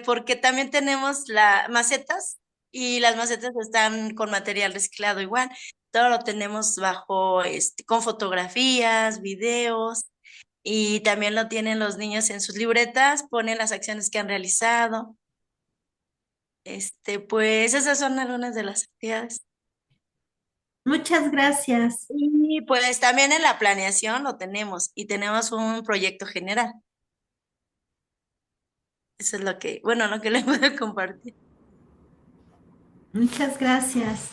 porque también tenemos macetas, y las macetas están con material reciclado igual. Todo lo tenemos bajo, con fotografías, videos, y también lo tienen los niños en sus libretas, ponen las acciones que han realizado. Pues esas son algunas de las actividades. Muchas gracias. Y pues también en la planeación lo tenemos, y tenemos un proyecto general. Eso es bueno, lo que les puedo compartir. Muchas gracias.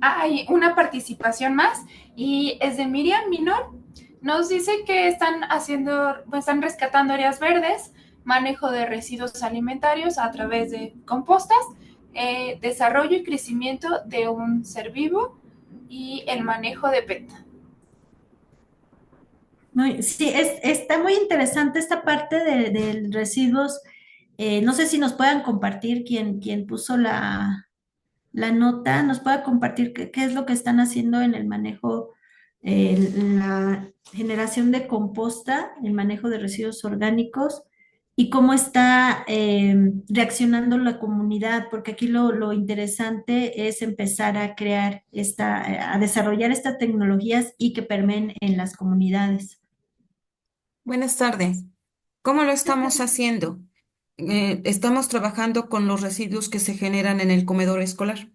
Hay una participación más y es de Miriam Minor. Nos dice que están rescatando áreas verdes, manejo de residuos alimentarios a través de compostas, desarrollo y crecimiento de un ser vivo y el manejo de PET. Sí, está muy interesante esta parte de residuos. No sé si nos puedan compartir quien puso la nota, nos pueda compartir qué es lo que están haciendo en el manejo, la generación de composta, el manejo de residuos orgánicos y cómo está reaccionando la comunidad, porque aquí lo interesante es empezar a crear a desarrollar estas tecnologías y que permeen en las comunidades. Buenas tardes. ¿Cómo lo estamos haciendo? Estamos trabajando con los residuos que se generan en el comedor escolar.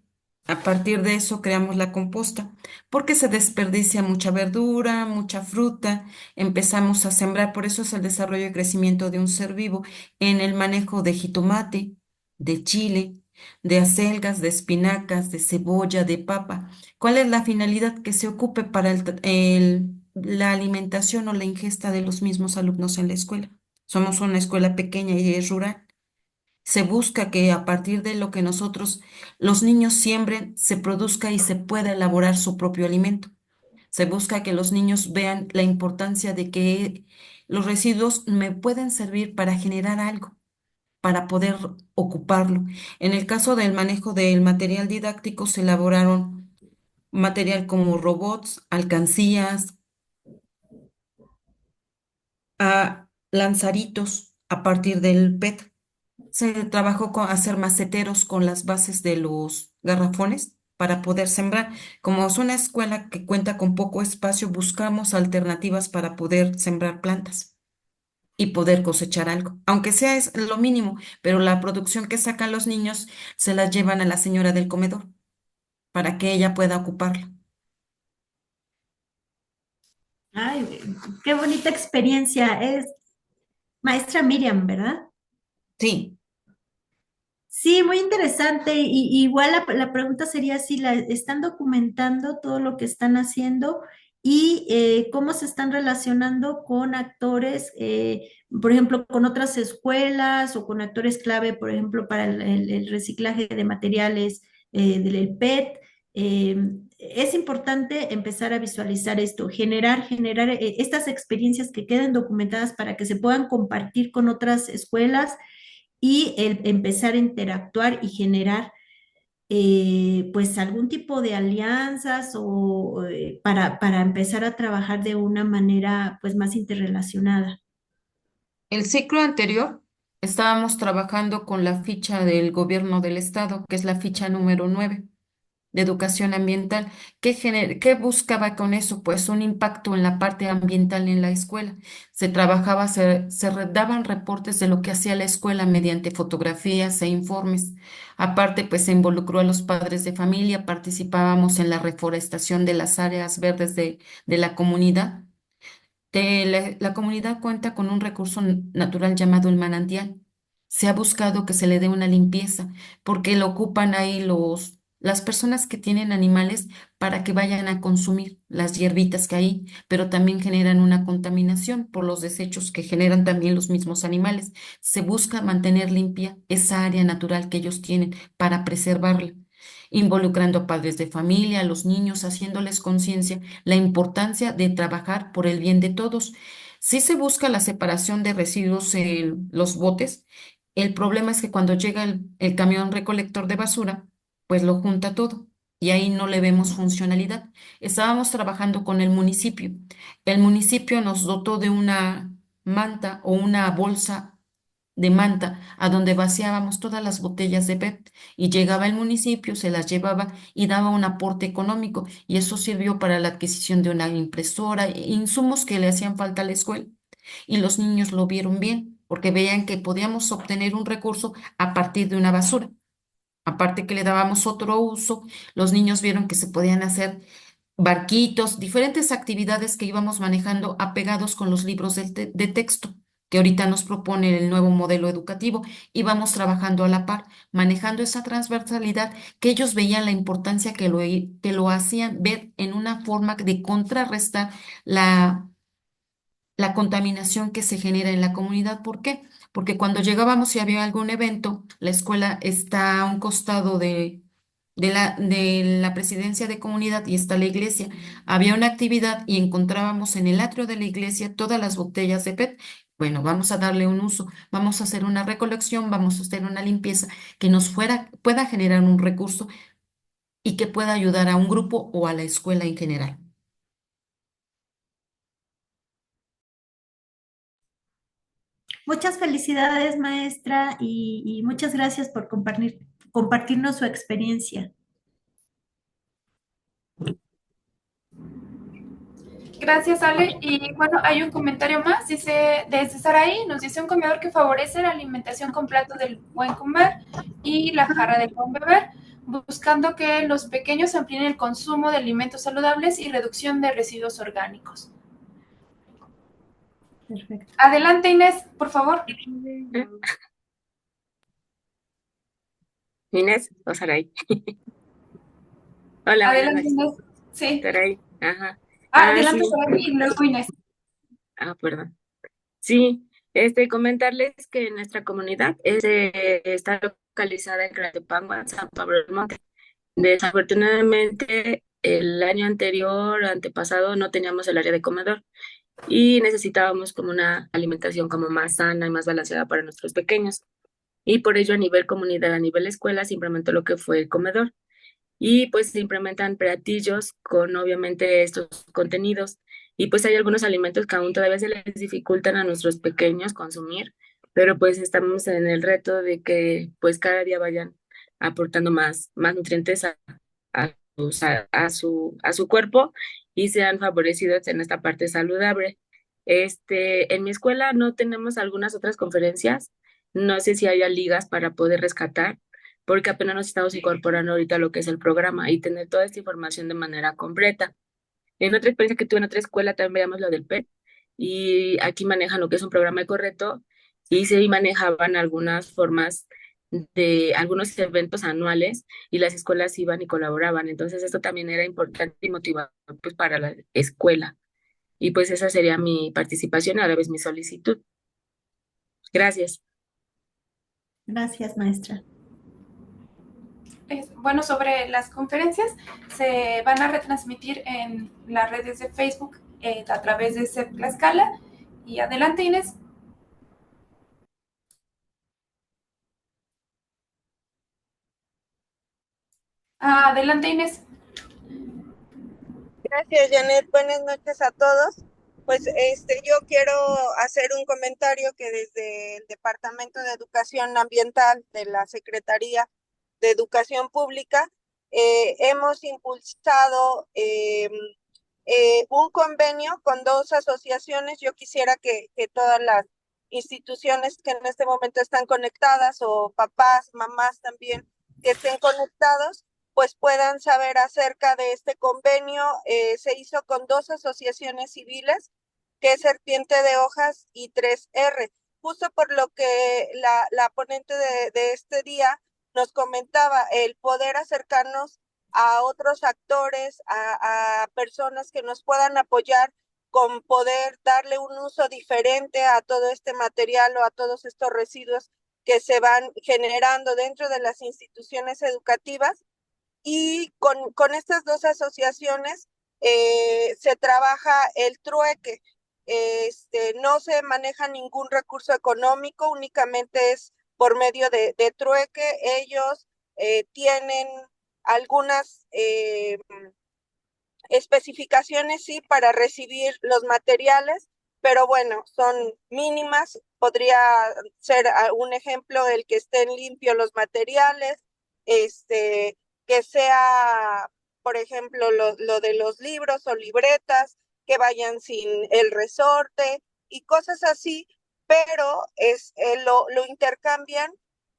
A partir de eso creamos la composta, porque se desperdicia mucha verdura, mucha fruta. Empezamos a sembrar, por eso es el desarrollo y crecimiento de un ser vivo en el manejo de jitomate, de chile. de acelgas, de espinacas, de cebolla, de papa. ¿Cuál es la finalidad? Que se ocupe para la alimentación o la ingesta de los mismos alumnos en la escuela. Somos una escuela pequeña y es rural. Se busca que a partir de lo que nosotros, los niños siembren, se produzca y se pueda elaborar su propio alimento. Se busca que los niños vean la importancia de que los residuos me pueden servir para generar algo, para poder ocuparlo. En el caso del manejo del material didáctico, se elaboraron material como robots, alcancías, lanzaritos a partir del PET. Se trabajó con hacer maceteros con las bases de los garrafones para poder sembrar. Como es una escuela que cuenta con poco espacio, buscamos alternativas para poder sembrar plantas y poder cosechar algo, aunque sea es lo mínimo, pero la producción que sacan los niños se la llevan a la señora del comedor para que ella pueda ocuparla. Ay, qué bonita experiencia. Es maestra Miriam, ¿verdad? Sí, Sí, muy interesante. Y igual la pregunta sería si están documentando todo lo que están haciendo y cómo se están relacionando con actores, por ejemplo, con otras escuelas o con actores clave, por ejemplo, para el reciclaje de materiales del PET. Eh, es importante empezar a visualizar esto, generar estas experiencias que queden documentadas para que se puedan compartir con otras escuelas y el empezar a interactuar y generar pues algún tipo de alianzas o para empezar a trabajar de una manera pues más interrelacionada. el ciclo anterior estábamos trabajando con la ficha del gobierno del estado, que es la ficha número 9 de educación ambiental. ¿Qué buscaba con eso? Pues un impacto en la parte ambiental en la escuela. Se trabajaba, daban reportes de lo que hacía la escuela mediante fotografías e informes. Aparte, pues se involucró a los padres de familia, participábamos en la reforestación de las áreas verdes de la comunidad. La comunidad cuenta con un recurso natural llamado el manantial. Se ha buscado que se le dé una limpieza porque lo ocupan ahí las personas que tienen animales para que vayan a consumir las hierbitas que hay, pero también generan una contaminación por los desechos que generan también los mismos animales. Se busca mantener limpia esa área natural que ellos tienen para preservarla, involucrando a padres de familia, a los niños, haciéndoles conciencia la importancia de trabajar por el bien de todos. Si se busca la separación de residuos en los botes, el problema es que cuando llega el camión recolector de basura, pues lo junta todo y ahí no le vemos funcionalidad. Estábamos trabajando con el municipio. El municipio nos dotó de una manta o una bolsa de manta a donde vaciábamos todas las botellas de PET y llegaba el municipio, se las llevaba y daba un aporte económico y eso sirvió para la adquisición de una impresora, insumos que le hacían falta a la escuela y los niños lo vieron bien porque veían que podíamos obtener un recurso a partir de una basura. Aparte que le dábamos otro uso, los niños vieron que se podían hacer barquitos, diferentes actividades que íbamos manejando apegados con los libros de texto que ahorita nos propone el nuevo modelo educativo y vamos trabajando a la par, manejando esa transversalidad que ellos veían la importancia que lo hacían ver en una forma de contrarrestar la contaminación que se genera en la comunidad. ¿Por qué? Porque cuando llegábamos y había algún evento, la escuela está a un costado de la presidencia de comunidad y está la iglesia. Había una actividad y encontrábamos en el atrio de la iglesia todas las botellas de PET. Bueno, vamos a darle un uso, vamos a hacer una recolección, vamos a hacer una limpieza que pueda generar un recurso y que pueda ayudar a un grupo o a la escuela en general. Muchas felicidades, maestra, y muchas gracias por compartirnos su experiencia. Gracias, Ale. Y bueno, hay un comentario más, dice desde Saraí, nos dice un comedor que favorece la alimentación con platos del buen comer y la jarra del buen beber, buscando que los pequeños amplíen el consumo de alimentos saludables y reducción de residuos orgánicos. Perfecto. Adelante, Inés, por favor. Inés o Saray. Hola, buenas Adelante, noches. Inés. Sí. Saray. Ajá. Adelante, Sí. Saraí, y luego Inés. Perdón. Sí, comentarles que nuestra comunidad está localizada en Cratepango, San Pablo del Monte. Desafortunadamente, el año anterior, antepasado, no teníamos el área de comedor y necesitábamos como una alimentación como más sana y más balanceada para nuestros pequeños. Y por ello, a nivel comunidad, a nivel escuela, se implementó lo que fue el comedor. Y pues se implementan platillos con obviamente estos contenidos. Y pues hay algunos alimentos que aún todavía se les dificultan a nuestros pequeños consumir, pero pues estamos en el reto de que pues cada día vayan aportando más nutrientes a su cuerpo y sean favorecidos en esta parte saludable. En mi escuela no tenemos algunas otras conferencias, no sé si haya ligas para poder rescatar, porque apenas nos estamos incorporando ahorita a lo que es el programa y tener toda esta información de manera completa. En otra experiencia que tuve en otra escuela también veíamos lo del PET y aquí manejan lo que es un programa de correcto y se manejaban algunas formas de algunos eventos anuales y las escuelas iban y colaboraban. Entonces esto también era importante y motivador pues para la escuela. Y pues esa sería mi participación y a la vez mi solicitud. Gracias. Gracias, maestra. Bueno, sobre las conferencias, se van a retransmitir en las redes de Facebook a través de CEP Tlaxcala. Y adelante, Inés. Adelante, Inés. Gracias, Janet. Buenas noches a todos. Pues yo quiero hacer un comentario que desde el Departamento de Educación Ambiental de la Secretaría de Educación Pública hemos impulsado un convenio con dos asociaciones. Yo quisiera que todas las instituciones que en este momento están conectadas o papás, mamás también que estén conectados, pues puedan saber acerca de este convenio. Se hizo con dos asociaciones civiles, que es Serpiente de Hojas y 3R, justo por lo que la ponente de este día nos comentaba, el poder acercarnos a otros actores, a personas que nos puedan apoyar con poder darle un uso diferente a todo este material o a todos estos residuos que se van generando dentro de las instituciones educativas. Y con estas dos asociaciones se trabaja el trueque. No se maneja ningún recurso económico, únicamente es por medio de trueque. Ellos tienen algunas especificaciones, sí, para recibir los materiales, pero bueno, son mínimas. Podría ser un ejemplo el que estén limpios los materiales, que sea, por ejemplo, lo de los libros o libretas, que vayan sin el resorte y cosas así, pero lo intercambian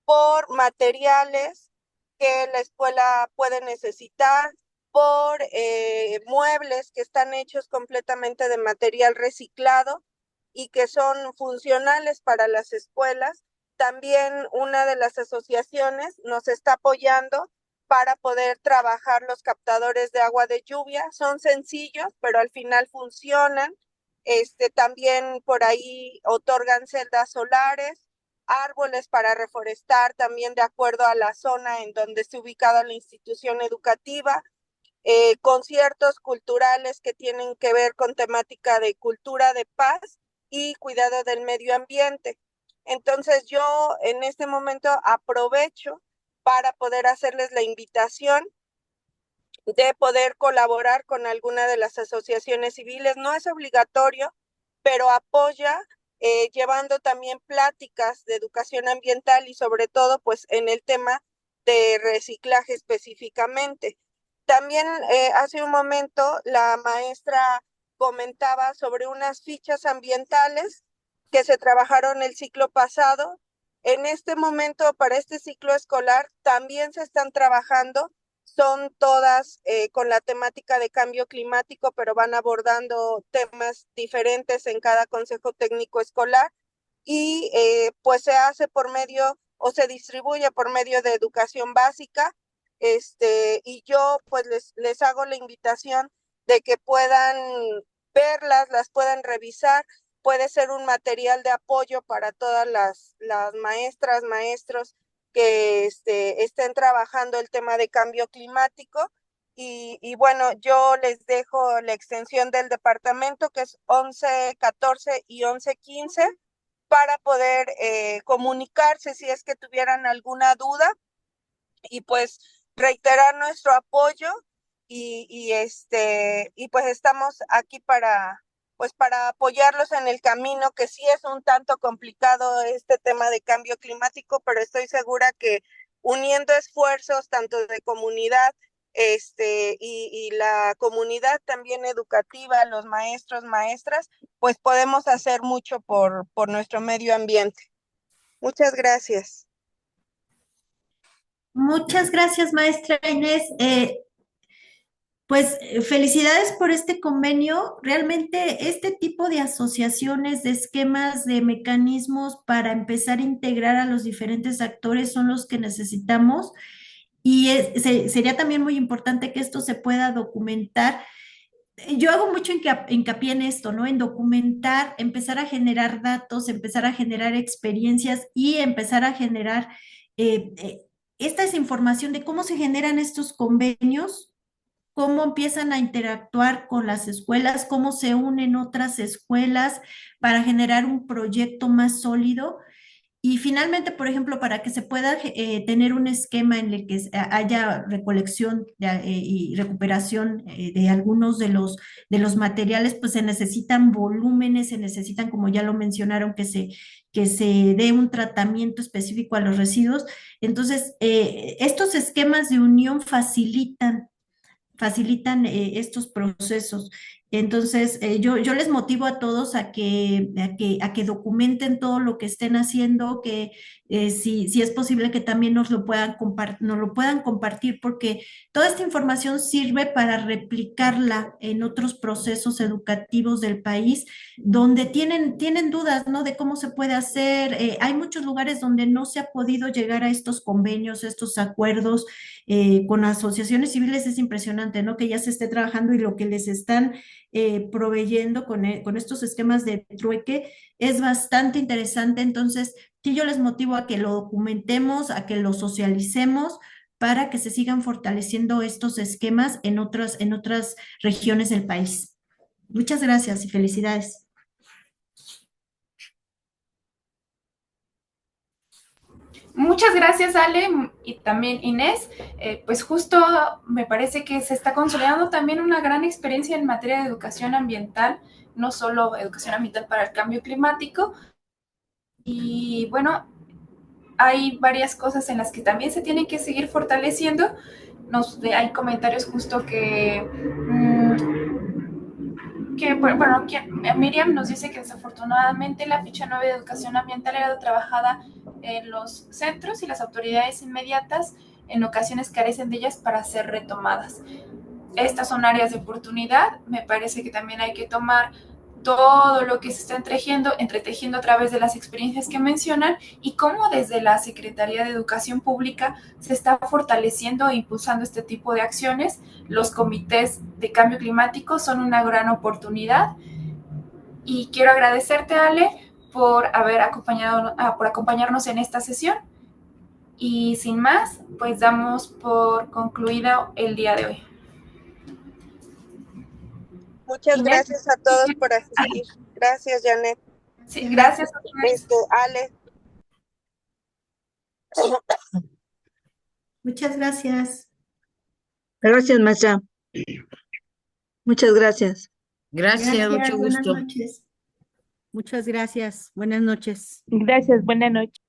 por materiales que la escuela puede necesitar, por muebles que están hechos completamente de material reciclado y que son funcionales para las escuelas. También una de las asociaciones nos está apoyando para poder trabajar los captadores de agua de lluvia. Son sencillos, pero al final funcionan. También por ahí otorgan celdas solares, árboles para reforestar también de acuerdo a la zona en donde esté ubicada la institución educativa, conciertos culturales que tienen que ver con temática de cultura de paz y cuidado del medio ambiente. Entonces yo en este momento aprovecho para poder hacerles la invitación de poder colaborar con alguna de las asociaciones civiles. No es obligatorio, pero apoya llevando también pláticas de educación ambiental y sobre todo pues en el tema de reciclaje específicamente. También hace un momento la maestra comentaba sobre unas fichas ambientales que se trabajaron el ciclo pasado. En este momento, para este ciclo escolar, también se están trabajando. Son todas con la temática de cambio climático, pero van abordando temas diferentes en cada consejo técnico escolar y pues se hace por medio o se distribuye por medio de educación básica. Y yo pues les hago la invitación de que puedan verlas, las puedan revisar. Puede ser un material de apoyo para todas las maestras, maestros que estén trabajando el tema de cambio climático. Y bueno, yo les dejo la extensión del departamento, que es 1114 y 1115, para poder comunicarse si es que tuvieran alguna duda, y pues reiterar nuestro apoyo y pues estamos aquí para apoyarlos en el camino, que sí es un tanto complicado este tema de cambio climático, pero estoy segura que uniendo esfuerzos tanto de comunidad y la comunidad también educativa, los maestros, maestras, pues podemos hacer mucho por nuestro medio ambiente. Muchas gracias. Muchas gracias, maestra Inés. Pues felicidades por este convenio. Realmente este tipo de asociaciones, de esquemas, de mecanismos para empezar a integrar a los diferentes actores son los que necesitamos, y sería también muy importante que esto se pueda documentar. Yo hago mucho hincapié en esto, ¿no? En documentar, empezar a generar datos, empezar a generar experiencias y empezar a generar esta es información de cómo se generan estos convenios, cómo empiezan a interactuar con las escuelas, cómo se unen otras escuelas para generar un proyecto más sólido. Y finalmente, por ejemplo, para que se pueda tener un esquema en el que haya recolección y recuperación de algunos de los materiales, pues se necesitan volúmenes, se necesitan, como ya lo mencionaron, que se dé un tratamiento específico a los residuos. Entonces, estos esquemas de unión facilitan estos procesos. Entonces, yo les motivo a todos a que documenten todo lo que estén haciendo, que si es posible que también nos lo puedan compartir, porque toda esta información sirve para replicarla en otros procesos educativos del país, donde tienen dudas, ¿no? De cómo se puede hacer. Hay muchos lugares donde no se ha podido llegar a estos convenios, estos acuerdos con asociaciones civiles. Es impresionante, ¿no? Que ya se esté trabajando y lo que les están proveyendo con estos esquemas de trueque es bastante interesante. Entonces, sí, yo les motivo a que lo documentemos, a que lo socialicemos para que se sigan fortaleciendo estos esquemas en otras regiones del país. Muchas gracias y felicidades. Muchas gracias, Ale, y también Inés. Pues justo me parece que se está consolidando también una gran experiencia en materia de educación ambiental, no solo educación ambiental para el cambio climático. Y bueno, hay varias cosas en las que también se tienen que seguir fortaleciendo. Hay comentarios justo que bueno, Miriam nos dice que desafortunadamente la ficha 9 de educación ambiental era trabajada en los centros y las autoridades inmediatas en ocasiones carecen de ellas para ser retomadas. Estas son áreas de oportunidad. Me parece que también hay que tomar todo lo que se está entretejiendo a través de las experiencias que mencionan, y cómo desde la Secretaría de Educación Pública se está fortaleciendo e impulsando este tipo de acciones. Los comités de cambio climático son una gran oportunidad, y quiero agradecerte, Ale, por acompañarnos en esta sesión, y sin más, pues damos por concluido el día de hoy. Muchas Inés. gracias a todos por asistir. Gracias, Janet. Sí, gracias. Ale. Muchas gracias. Gracias, maestra. Muchas gracias. Gracias, mucho Buenas gusto. noches. Muchas gracias. Buenas noches. Gracias, buenas noches.